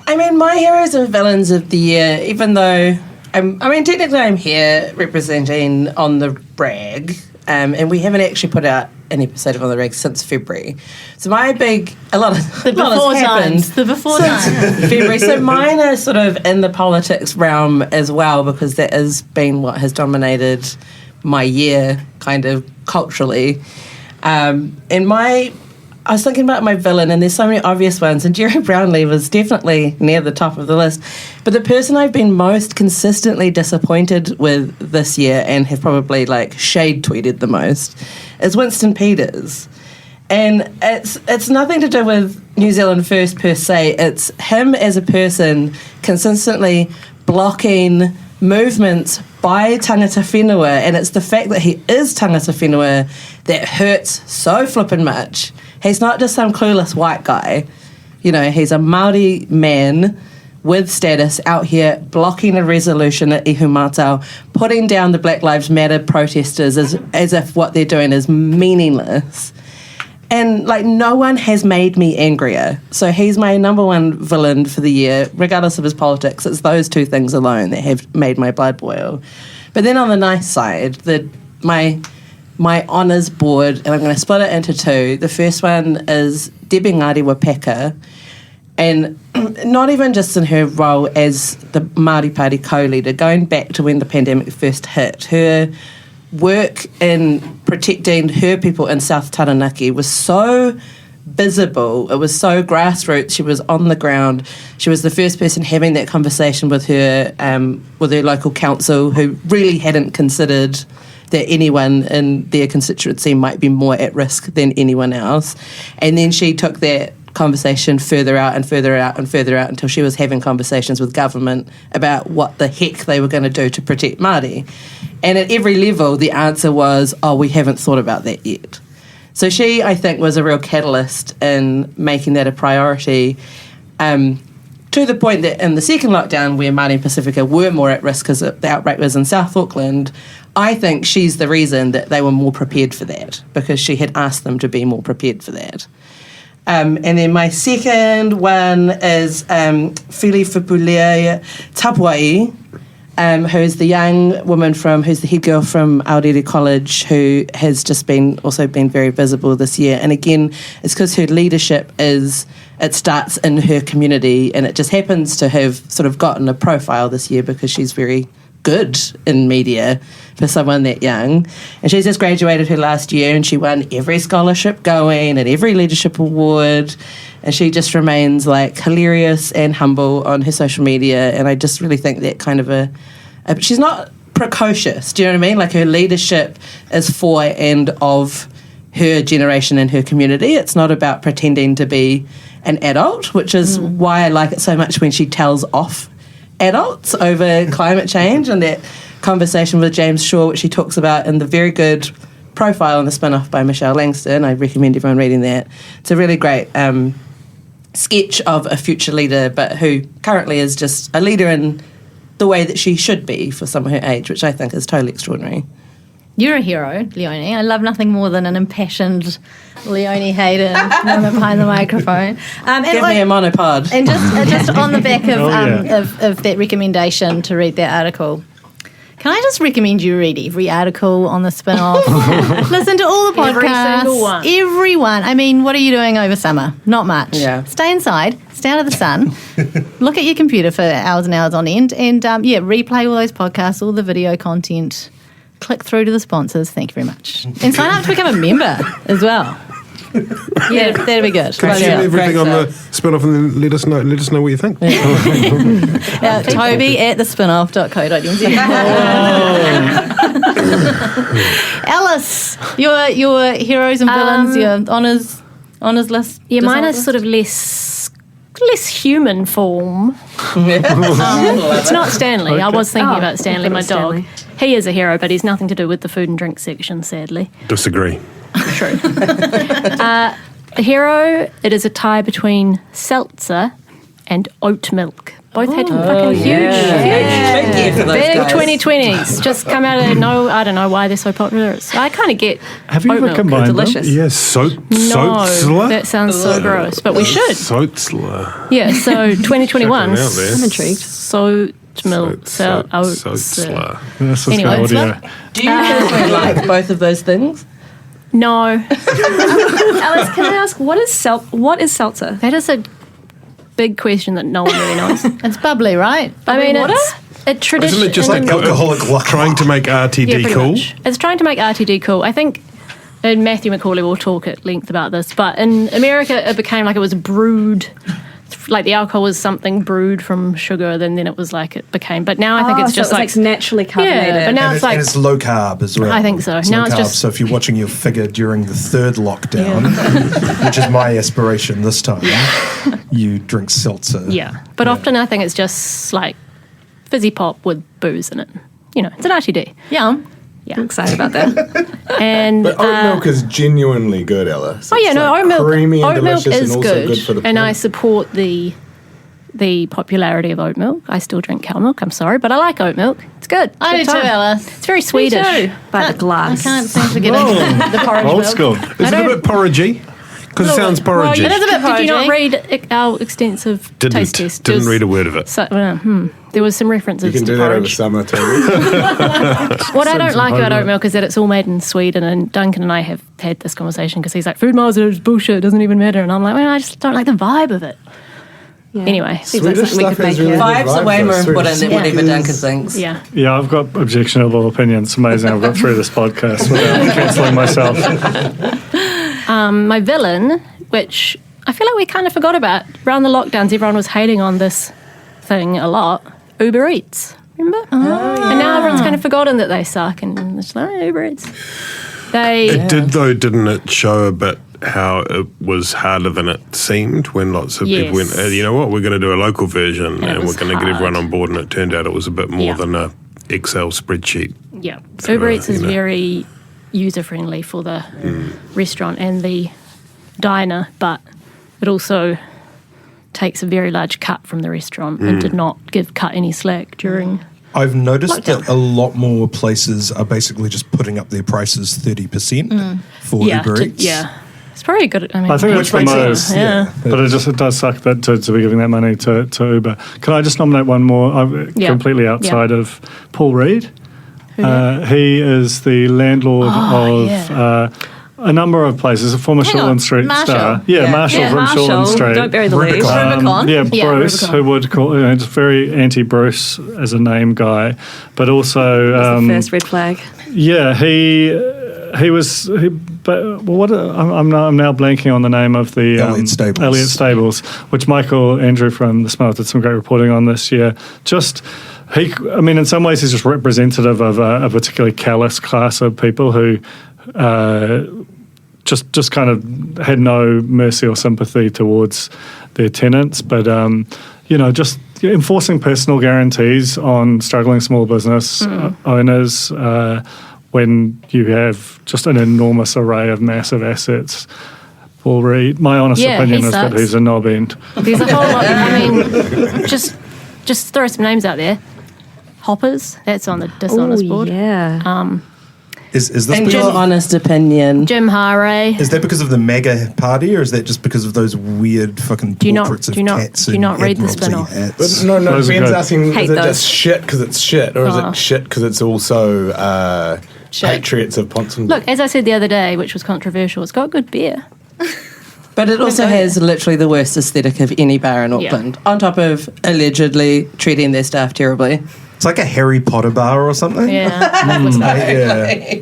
I mean, my heroes and villains of the year, even though, technically I'm here representing On the Rag, and we haven't actually put out an episode of On the Rag since February. So a lot has happened. The before times. February. So mine are sort of in the politics realm as well, because that has been what has dominated my year kind of culturally. I was thinking about my villain, and there's so many obvious ones, and Jerry Brownlee was definitely near the top of the list. But the person I've been most consistently disappointed with this year, and have probably shade tweeted the most, is Winston Peters. And it's nothing to do with New Zealand First per se. It's him as a person consistently blocking movements by tangata whenua, and it's the fact that he is tangata whenua that hurts so flippin' much. He's not just some clueless white guy. He's a Māori man with status out here blocking a resolution at Ihumātao, putting down the Black Lives Matter protesters as if what they're doing is meaningless. And, no one has made me angrier. So he's my number one villain for the year, regardless of his politics. It's those two things alone that have made my blood boil. But then on the nice side, my honours board, and I'm going to split it into two. The first one is Debbie Ngāti Wapeka, and not even just in her role as the Māori Party co-leader, going back to when the pandemic first hit, her work in protecting her people in South Taranaki was so visible. It was so grassroots. She was on the ground. She was the first person having that conversation with her local council, who really hadn't considered that anyone in their constituency might be more at risk than anyone else. And then she took that conversation further out and further out and further out until she was having conversations with government about what the heck they were going to do to protect Māori. And at every level, the answer was, we haven't thought about that yet. So she, I think, was a real catalyst in making that a priority, to the point that in the second lockdown, where Māori and Pacifica were more at risk because the outbreak was in South Auckland, I think she's the reason that they were more prepared for that, because she had asked them to be more prepared for that. And then my second one is Fili Fupulea Tapuai, who's the young woman who's the head girl from Aorere College, who has just been very visible this year. And again, it's because her leadership it starts in her community, and it just happens to have sort of gotten a profile this year because she's very good in media for someone that young. And she's just graduated her last year, and she won every scholarship going and every leadership award. And she just remains like hilarious and humble on her social media. And I just really think that kind of she's not precocious, do you know what I mean? Like, her leadership is for and of her generation and her community. It's not about pretending to be an adult, which is why I like it so much when she tells off adults over climate change, and that conversation with James Shaw, which she talks about in the very good profile on the Spinoff by Michelle Langston. I recommend everyone reading that. It's a really great sketch of a future leader, but who currently is just a leader in the way that she should be for someone her age, which I think is totally extraordinary. You're a hero, Leonie. I love nothing more than an impassioned Leonie Hayden moment behind the microphone. Give me a monopod. And just on the back of that recommendation to read that article, can I just recommend you read every article on the Spinoff? Listen to all the podcasts. Every single one. Everyone. I mean, what are you doing over summer? Not much. Yeah. Stay inside. Stay out of the sun. Look at your computer for hours and hours on end. And, replay all those podcasts, all the video content. Click through to the sponsors. Thank you very much. And sign up to become a member as well. Yeah, that'd be good. Share everything on the Spinoff and then let us know what you think. Toby at thespinoff.co.nz. Alice, your heroes and villains, your honours list. Yeah, mine is sort of less human form. It's not Stanley. Okay. I was thinking about Stanley, my dog. Stanley. He is a hero, but he's nothing to do with the food and drink section, sadly. Disagree. True. A hero, it is a tie between seltzer and oat milk. Both had fucking huge big 2020s. Just come out of I don't know why they're so popular. I kind of get Have you ever combined them? Delicious. Yes, Soatsler. That sounds so gross, but we should. Soatsler. Yeah, so 2021. I'm intrigued. Soat milk. Soatsler. Anyway, do you personally like both of those things? No. Alice, can I ask, what is seltzer? That is a big question that no one really knows. It's bubbly, right? It's a tradition. Isn't it just like alcoholic trying to make RTD cool? Much. It's trying to make RTD cool. I think, and Matthew McCauley will talk at length about this, but in America it became like it was brewed, like the alcohol was something brewed from sugar, then it was like it became. But now I think it's just like naturally carbonated. Yeah, but now and it's low carb as well. I think so. It's now low it's carb, just so if you're watching your figure during the third lockdown, which is my aspiration this time, you drink seltzer. Yeah, but often I think it's just like fizzy pop with booze in it. You know, it's an RTD. Yeah. I'm excited about that. But oat milk is genuinely good, Alice. Oat milk. Creamy and Oat milk delicious, is and also good for the and I planet. support the popularity of oat milk. I still drink cow milk. I'm sorry, but I like oat milk. It's good. I do too, Alice. It's very Swedish. Me too. By the glass. I can't seem to get into the porridge Old milk. school. Is it a bit porridgey? Because it sounds porridgey. It is a bit porridgey. Did you not read our extensive taste test? Didn't read a word of it. So, there was some references You can to do that over porridge. summer, too. What I don't like about oat milk is that it's all made in Sweden, and Duncan and I have had this conversation because he's like, food miles is bullshit, it doesn't even matter. And I'm like, well, I just don't like the vibe of it. Anyway, Swedish stuff is really vibes are way more important than whatever is. Duncan thinks. Yeah. Yeah, I've got objectionable opinions. It's amazing I've got through this podcast without cancelling myself. My villain, which I feel like we kind of forgot about. Around the lockdowns, everyone was hating on this thing a lot. Uber Eats, remember? And now everyone's kind of forgotten that they suck, and it's like, Uber Eats. It did, though, didn't it show a bit how it was harder than it seemed when lots of people went, you know what, we're going to do a local version and we're going to get everyone on board, and it turned out it was a bit more than a Excel spreadsheet. Yeah. Uber Eats is very user-friendly for the restaurant and the diner, but it also takes a very large cut from the restaurant and did not cut any slack during I've noticed lockdown. that a lot more places are basically just putting up their prices 30% for Uber Eats. It's probably good. I mean, I think that's the most, but it does suck that to be giving that money to Uber. Can I just nominate one more, completely outside of Paul Reed? He is the landlord of a number of places, a former Shortland Street star. Marshall from Shortland Street. Don't bury the lead. Bruce, who would call, just very anti-Bruce as a name guy, but also... the first red flag. Yeah, he was... But what I'm now blanking on the name of the Elliott Stables, which Michael Andrew from the Spinoff did some great reporting on this year. In some ways, he's just representative of a particularly callous class of people who just kind of had no mercy or sympathy towards their tenants, but just enforcing personal guarantees on struggling small business owners. When you have just an enormous array of massive assets. Paul Reed, my honest opinion is that he's a knob end. There's a whole lot. I mean, just throw some names out there. Hoppers, that's on the dishonest board. Yeah. Is this In your honest opinion, Jim Haray. Is that because of the MAGA party, or is that just because of those weird fucking portraits of cats? Do you not read the Admiralty Spinoff? hats? No, Ben's asking, is Hate it those. just shit because it's shit, or is it shit because it's also Patriots of Ponsonby? Look, as I said the other day, which was controversial, it's got good beer. but it also has literally the worst aesthetic of any bar in Auckland, on top of allegedly treating their staff terribly. It's like a Harry Potter bar or something. Yeah.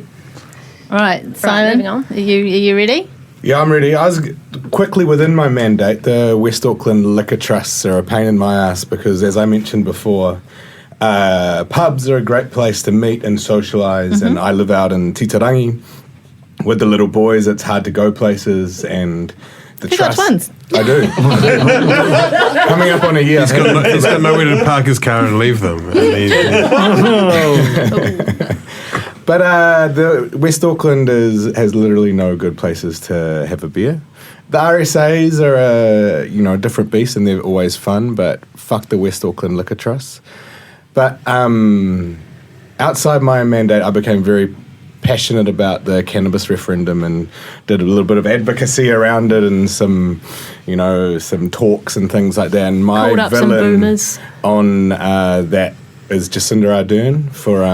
All right, Simon, moving on. Are you ready? Yeah, I'm ready. I was quickly within my mandate. The West Auckland liquor trusts are a pain in my ass because, as I mentioned before, pubs are a great place to meet and socialise, and I live out in Titarangi with the little boys. It's hard to go places, and the You got twins. I do. Coming up on a year. He's got nowhere to park his car and leave them. But the West Auckland has literally no good places to have a beer. The RSAs are a different beast, and they're always fun. But fuck the West Auckland Liquor Trust. But outside my mandate, I became very passionate about the cannabis referendum and did a little bit of advocacy around it and some talks and things like that. And my Called up some villain boomers. on that is Jacinda Ardern for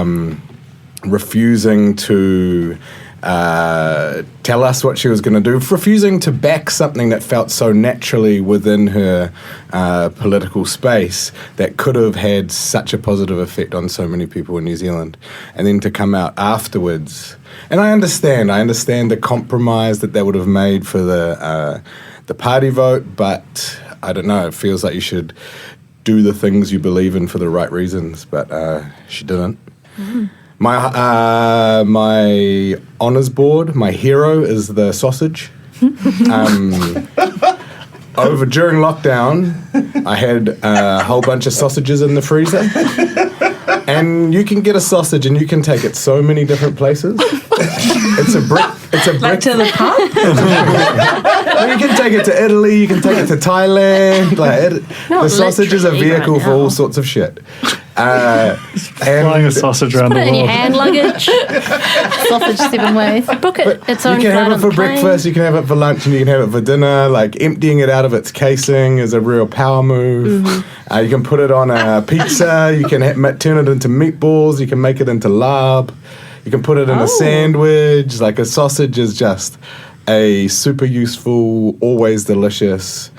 refusing to tell us what she was going to do, refusing to back something that felt so naturally within her political space that could have had such a positive effect on so many people in New Zealand, and then to come out afterwards. And I understand the compromise that would have made for the party vote, but I don't know, it feels like you should do the things you believe in for the right reasons, but she didn't. My honours board, my hero is the sausage. During lockdown, I had a whole bunch of sausages in the freezer. And you can get a sausage and you can take it so many different places. It's a brick. Like to the pub? Well, you can take it to Italy, you can take it to Thailand. The sausage is a vehicle for all sorts of shit. Flying a sausage around Put the it in your world. hand luggage. Sausage 7 ways. Book it. Its own You can flight have it on for the plane. breakfast, you can have it for lunch, and you can have it for dinner. Like, emptying it out of its casing is a real power move. You can put it on a pizza, you can turn it into meatballs, you can make it into larb, you can put it in a sandwich. Like, a sausage is just a super useful, always delicious,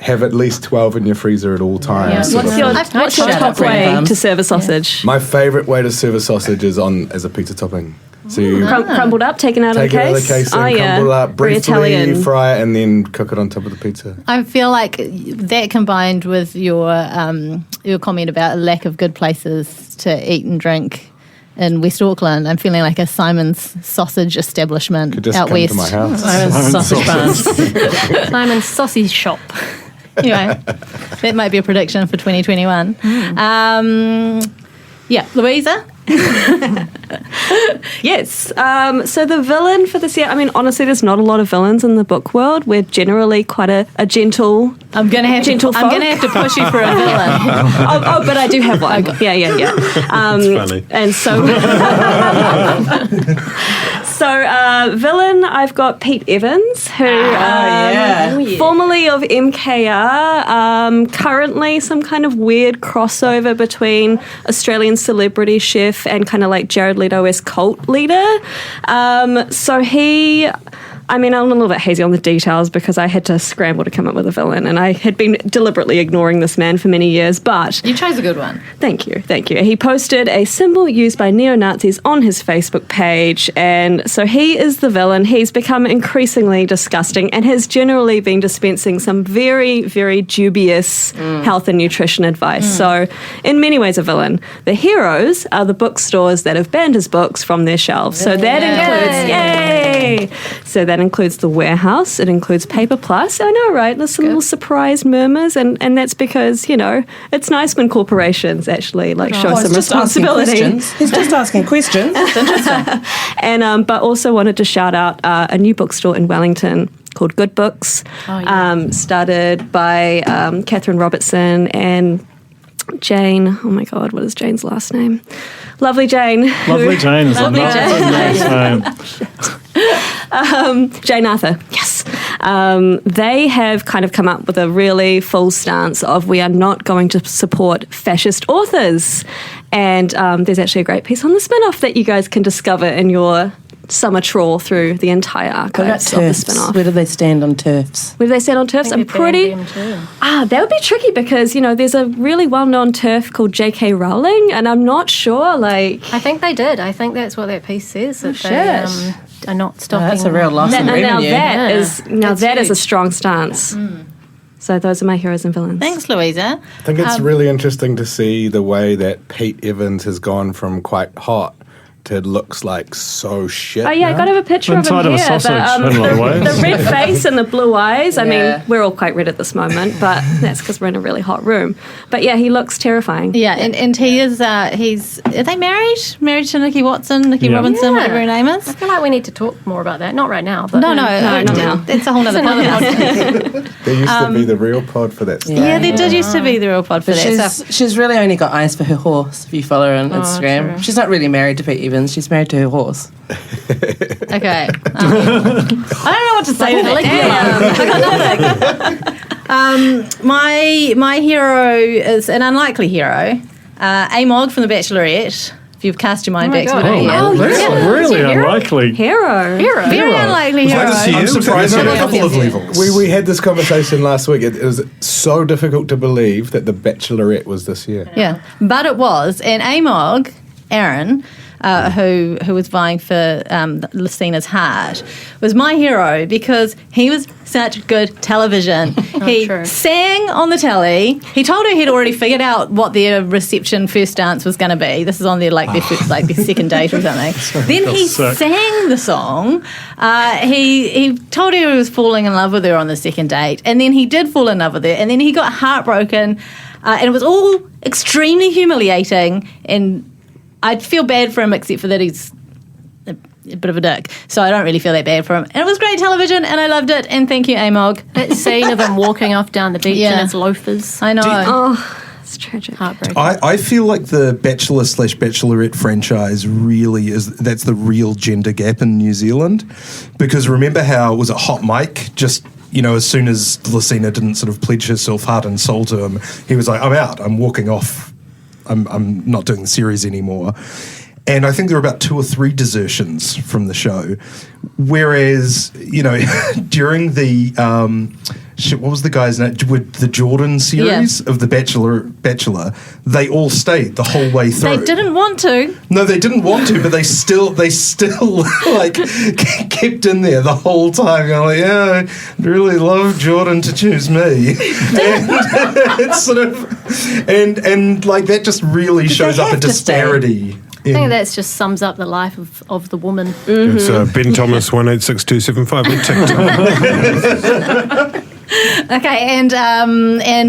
have at least 12 in your freezer at all times. What's your top way to serve a sausage? My favourite way to serve a sausage is as a pizza topping. So you crumbled up, taken out of the case? Take it out of the case and crumble it up, briefly fry it, and then cook it on top of the pizza. I feel like that combined with your comment about a lack of good places to eat and drink in West Auckland, I'm feeling like a Simon's sausage establishment Could just out come west. to my house. Simon's sausage barn. Simon's sausage shop. Anyway, that might be a prediction for 2021. Yeah, Louisa? Yes. So the villain for this year, I mean, honestly, there's not a lot of villains in the book world. We're generally quite a gentle. I'm gonna have to push you for a villain. But I do have one. Yeah. That's funny. And so, villain, I've got Pete Evans, who formerly of MKR, currently some kind of weird crossover between Australian celebrity chef and kind of like Jared Leto-esque cult leader. I'm a little bit hazy on the details because I had to scramble to come up with a villain, and I had been deliberately ignoring this man for many years, but... You chose a good one. Thank you. He posted a symbol used by neo-Nazis on his Facebook page, and so he is the villain. He's become increasingly disgusting and has generally been dispensing some very, very dubious health and nutrition advice. So, in many ways, a villain. The heroes are the bookstores that have banned his books from their shelves. So that includes the Warehouse. It includes Papercuts. I know, right? There's some little surprised murmurs, and that's because, it's nice when corporations actually show some responsibility. He's just asking questions. It's interesting. And but also wanted to shout out a new bookstore in Wellington called Good Books, started by Catherine Robertson and Jane. Oh my God, what is Jane's last name? Lovely Jane. Lovely Jane is a nice name. Jane Arthur, yes. They have kind of come up with a really full stance of we are not going to support fascist authors. And there's actually a great piece on the Spinoff that you guys can discover in your summer trawl through the entire archives of the Spinoff. Where do they stand on TERFs? I'm pretty... that would be tricky because, there's a really well-known TERF called J.K. Rowling, and I'm not sure, I think they did. I think that's what that piece says. That they are not stopping. That's a real loss in revenue. That is a strong stance. So those are my heroes and villains. Thanks, Louisa. I think it's really interesting to see the way that Pete Evans has gone from quite hot to looks like so shit. Oh yeah, I got to have a picture of him here. Inside of a sausage in a lot of ways. The red face and the blue eyes. I mean, we're all quite red at this moment, but that's because we're in a really hot room. But yeah, he looks terrifying. Yeah, and he is. Are they married? Married to Nikki Watson, Nikki Robinson, whatever her name is. I feel like we need to talk more about that. Not right now, but no, not now. That's a whole other podcast. There used to be the real pod for that stuff. Yeah, there did used to be the real pod for that. She's really only got eyes for her horse. If you follow her on Instagram, she's not really married to Pete Evans. She's married to her horse. Okay. I don't know what to say to that. I got nothing. My hero is an unlikely hero. Amog from The Bachelorette. If you've cast your mind back to it. Really unlikely. Hero. Very unlikely hero. I'm surprised on a couple of levels. We had this conversation last week. It was so difficult to believe that The Bachelorette was this year. Yeah, but it was. And Amog, Aaron, who was vying for Lucina's heart, was my hero because he was such good television. He sang on the telly. He told her he'd already figured out what their reception first dance was going to be. This is on their their second date or something. Then he sang the song. He told her he was falling in love with her on the second date, and then he did fall in love with her, and then he got heartbroken, and it was all extremely humiliating. And I'd feel bad for him, except for that he's a bit of a dick. So I don't really feel that bad for him. And it was great television, and I loved it. And thank you, Amog. That scene of him walking off down the beach in his loafers. I know. It's tragic. Heartbreaking. I feel like the Bachelor/Bachelorette franchise really that's the real gender gap in New Zealand. Because remember how, was it Hot Mike? Just, as soon as Lucina didn't sort of pledge herself heart and soul to him, he was like, I'm out. I'm walking off. I'm not doing the series anymore. And I think there were about 2 or 3 desertions from the show. Whereas, during the shit, what was the guy's name? With the Jordan series of The Bachelor, they all stayed the whole way through. They didn't want to. No, they didn't want to, but they still like kept in there the whole time. Going like, yeah, I'd really love Jordan to choose me. And it's sort of, and like that just really shows up a disparity. I think that just sums up the life of the woman. Mm-hmm. It's Ben Thomas 1862275 on TikTok. Okay, and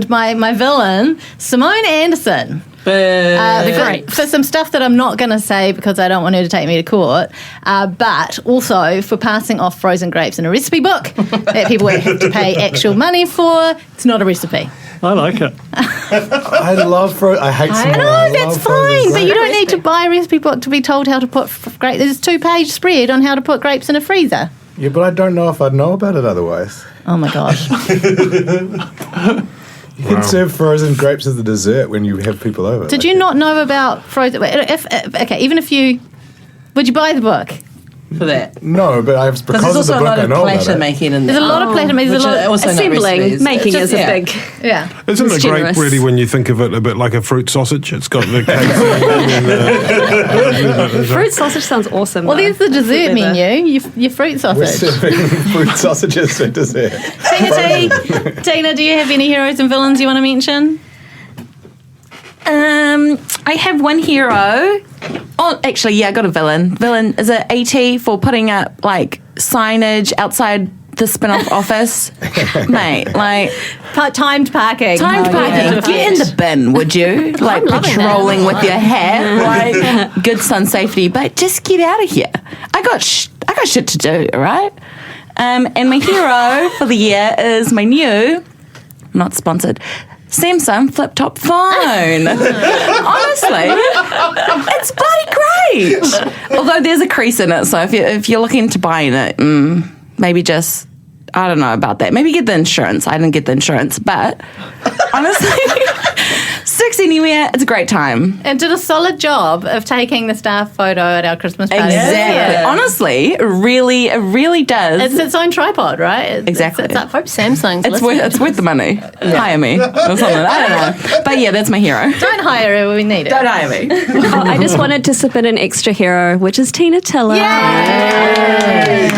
my villain, Simone Anderson. For some stuff that I'm not going to say because I don't want her to take me to court, but also for passing off frozen grapes in a recipe book that people have to pay actual money for. It's not a recipe. I like it. I love I hate Simone. No, that's fine, but you don't need to buy a recipe book to be told how to put grapes. There's a 2-page spread on how to put grapes in a freezer. Yeah, but I don't know if I'd know about it otherwise. Oh my gosh. You can serve frozen grapes as a dessert when you have people over. Did you not know about frozen? Even if you, would you buy the book? For that? No, but because there's of the also a book, lot I of know about platter it. making in there. There's a lot of platter making. There's a lot also assembling. Making is a big. Yeah. Isn't It's it great, generous. really, when you think of it a bit like a fruit sausage? It's got the cake. Fruit sausage sounds awesome. Well, though. there's the dessert menu. Your fruit We're sausage. serving fruit sausages for dessert. Tina, do you have any heroes and villains you want to mention? I have one hero. Oh, actually, yeah, I got a villain. Villain is it AT for putting up like signage outside the Spinoff office, mate. Like timed parking. Get in the bin, would you? Like patrolling with your hat, like good sun safety. But just get out of here. I got shit to do, all right? And my hero for the year is my new, not sponsored, Samsung flip-top phone. Honestly, it's bloody great. Although there's a crease in it, so if you're looking into buying it, maybe just, I don't know about that. Maybe get the insurance. I didn't get the insurance, but honestly, sticks anywhere. It's a great time. And did a solid job of taking the staff photo at our Christmas party. Exactly. Yeah. Honestly, it really does. It's its own tripod, right? Exactly. It's up. Hope Samsung's It's worth the money. Hire me or something. I don't know. But yeah, that's my hero. Don't hire her when we need it. Don't hire me. I just wanted to slip in an extra hero, which is Tina Tiller. Yay!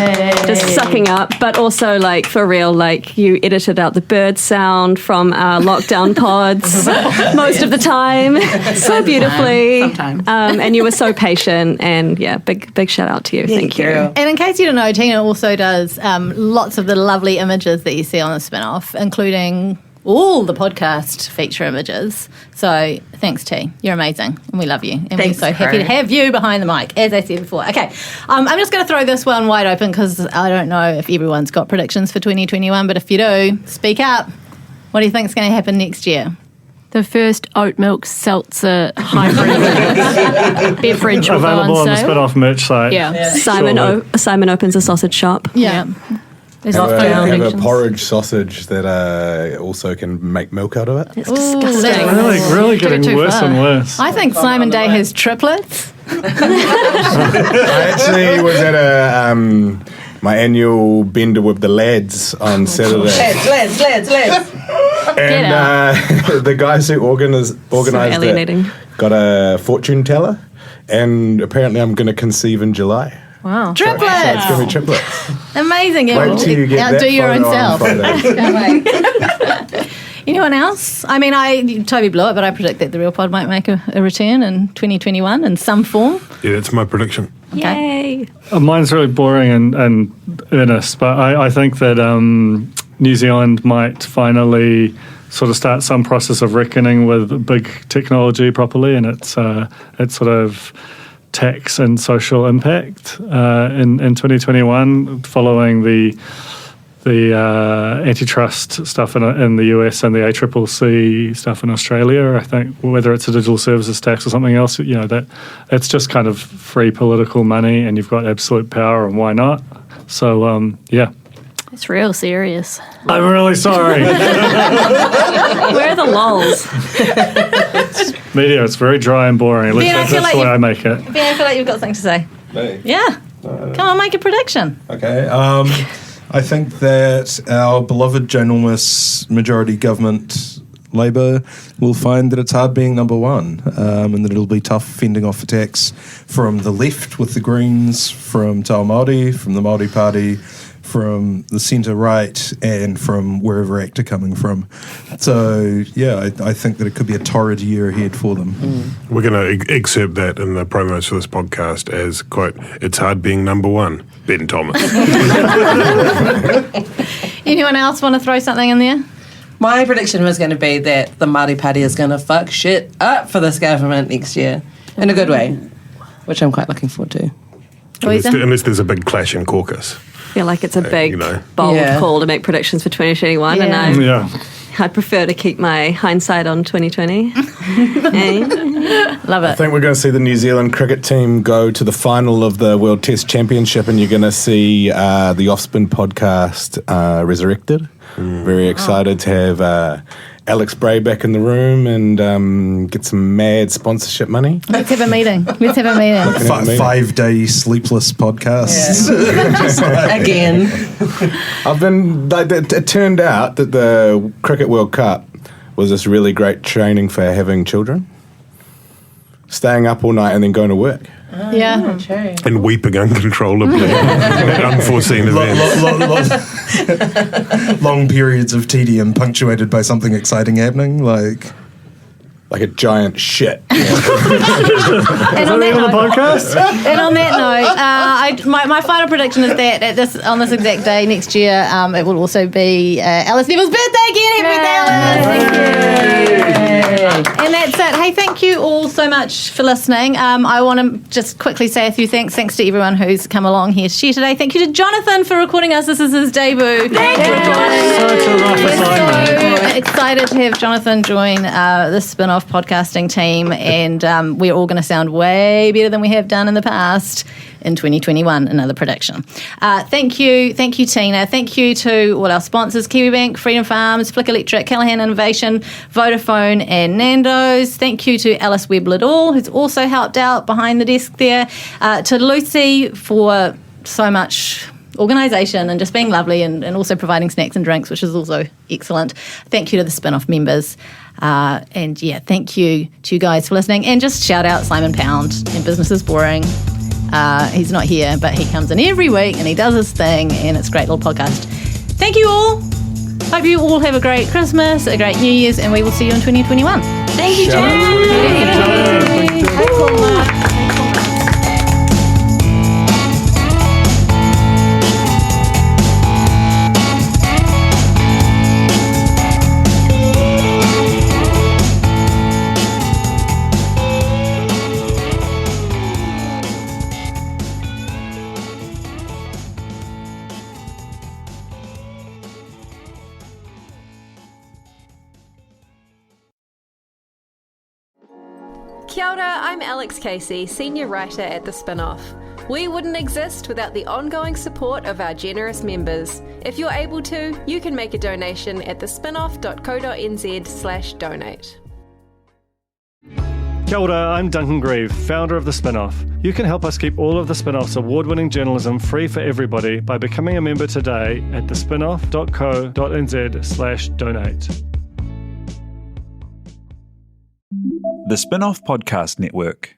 Just sucking up, but also like for real, like you edited out the bird sound from our lockdown pods most of the time, so beautifully. Sometimes. And you were so patient, and yeah, big shout out to you. Thank you. And in case you don't know, Tina also does lots of the lovely images that you see on the Spinoff, including all the podcast feature images. So thanks, T. You're amazing, and we love you. And Thanks, we're so happy to have you behind the mic, as I said before. Okay, I'm just going to throw this one wide open because I don't know if everyone's got predictions for 2021, but if you do, speak up. What do you think is going to happen next year? The first oat milk seltzer hybrid beverage will go Available on the sale. Spinoff merch site. Yeah. Simon opens a sausage shop. Yeah. There's Have food a predictions. porridge sausage that also can make milk out of it. It's disgusting. Really getting worse and worse. I think Simon Day has triplets. I actually was at my annual bender with the lads on Saturday. Lads. And the guys who organised alienating. it got a fortune teller, and apparently I'm going to conceive in July. Wow. So it's Triplets! going to be triplets. Amazing. Wait till you get Outdo that your own photo on self. Friday. Anyone else? I mean, Toby blew it, but I predict that the Real Pod might make a return in 2021 in some form. Yeah, that's my prediction. Yay! Mine's really boring and earnest, but I think that New Zealand might finally sort of start some process of reckoning with big technology properly and its sort of tax and social impact in 2021, following the antitrust stuff in the US and the ACCC stuff in Australia. I think whether it's a digital services tax or something else, that's just kind of free political money, and you've got absolute power, and why not? So yeah. It's real serious. I'm really sorry. Where are the lulls? Media, it's very dry and boring. Ben, That's the way I make it. Ben, I feel like you've got something to say. Me? Yeah. Come on, make a prediction. Okay. I think that our beloved ginormous majority government Labour will find that it's hard being number one, and that it'll be tough fending off attacks from the left with the Greens, from Te Ao Māori, from the Māori Party, from the centre-right, and from wherever ACT are coming from. So, yeah, I think that it could be a torrid year ahead for them. We're going to excerpt that in the promos for this podcast as, quote, "It's hard being number one, Ben Thomas." Anyone else want to throw something in there? My prediction was going to be that the Māori Party is going to fuck shit up for this government next year, in a good way, which I'm quite looking forward to. Unless there's a big clash in caucus. I feel like it's a big, bold call to make predictions for 2021, and I'd prefer to keep my hindsight on 2020. Love it. I think we're going to see the New Zealand cricket team go to the final of the World Test Championship, and you're going to see the Offspin podcast resurrected. Very excited to have Alex Bray back in the room and get some mad sponsorship money. Let's have a meeting. 5-day sleepless podcasts. Again. It turned out that the Cricket World Cup was this really great training for having children. Staying up all night and then going to work. Yeah. True. And weeping uncontrollably at unforeseen events. Long periods of tedium punctuated by something exciting happening, like a giant shit. And on that note, my final prediction is that on this exact day next year, it will also be Alice Neville's birthday again. Happy birthday, Alice! And that's it. Hey, thank you all so much for listening. I want to just quickly say a few thanks. Thanks to everyone who's come along here to share today. Thank you to Jonathan for recording us. This is his debut. Thank you, Jonathan. We're so excited to have Jonathan join the Spinoff podcasting team, and we're all going to sound way better than we have done in the past in 2021. Another prediction. Thank you, Tina. Thank you to all our sponsors: KiwiBank, Freedom Farms, Flick Electric, Callaghan Innovation, Vodafone, and Nando's. Thank you to Alice Webb-Liddell, who's also helped out behind the desk there. To Lucy for so much organisation and just being lovely, and also providing snacks and drinks, which is also excellent. Thank you to the Spinoff members. And thank you to you guys for listening. And just shout out Simon Pound in Business is Boring. He's not here, but he comes in every week and he does his thing, and it's a great little podcast. Thank you all. Hope you all have a great Christmas, a great New Year's, and we will see you in 2021. Thank you, Jane. Kia ora, I'm Alex Casey, Senior Writer at The Spinoff. We wouldn't exist without the ongoing support of our generous members. If you're able to, you can make a donation at thespinoff.co.nz/donate. Kia ora, I'm Duncan Grieve, founder of The Spinoff. You can help us keep all of The Spinoff's award-winning journalism free for everybody by becoming a member today at thespinoff.co.nz/donate. The Spinoff Podcast Network.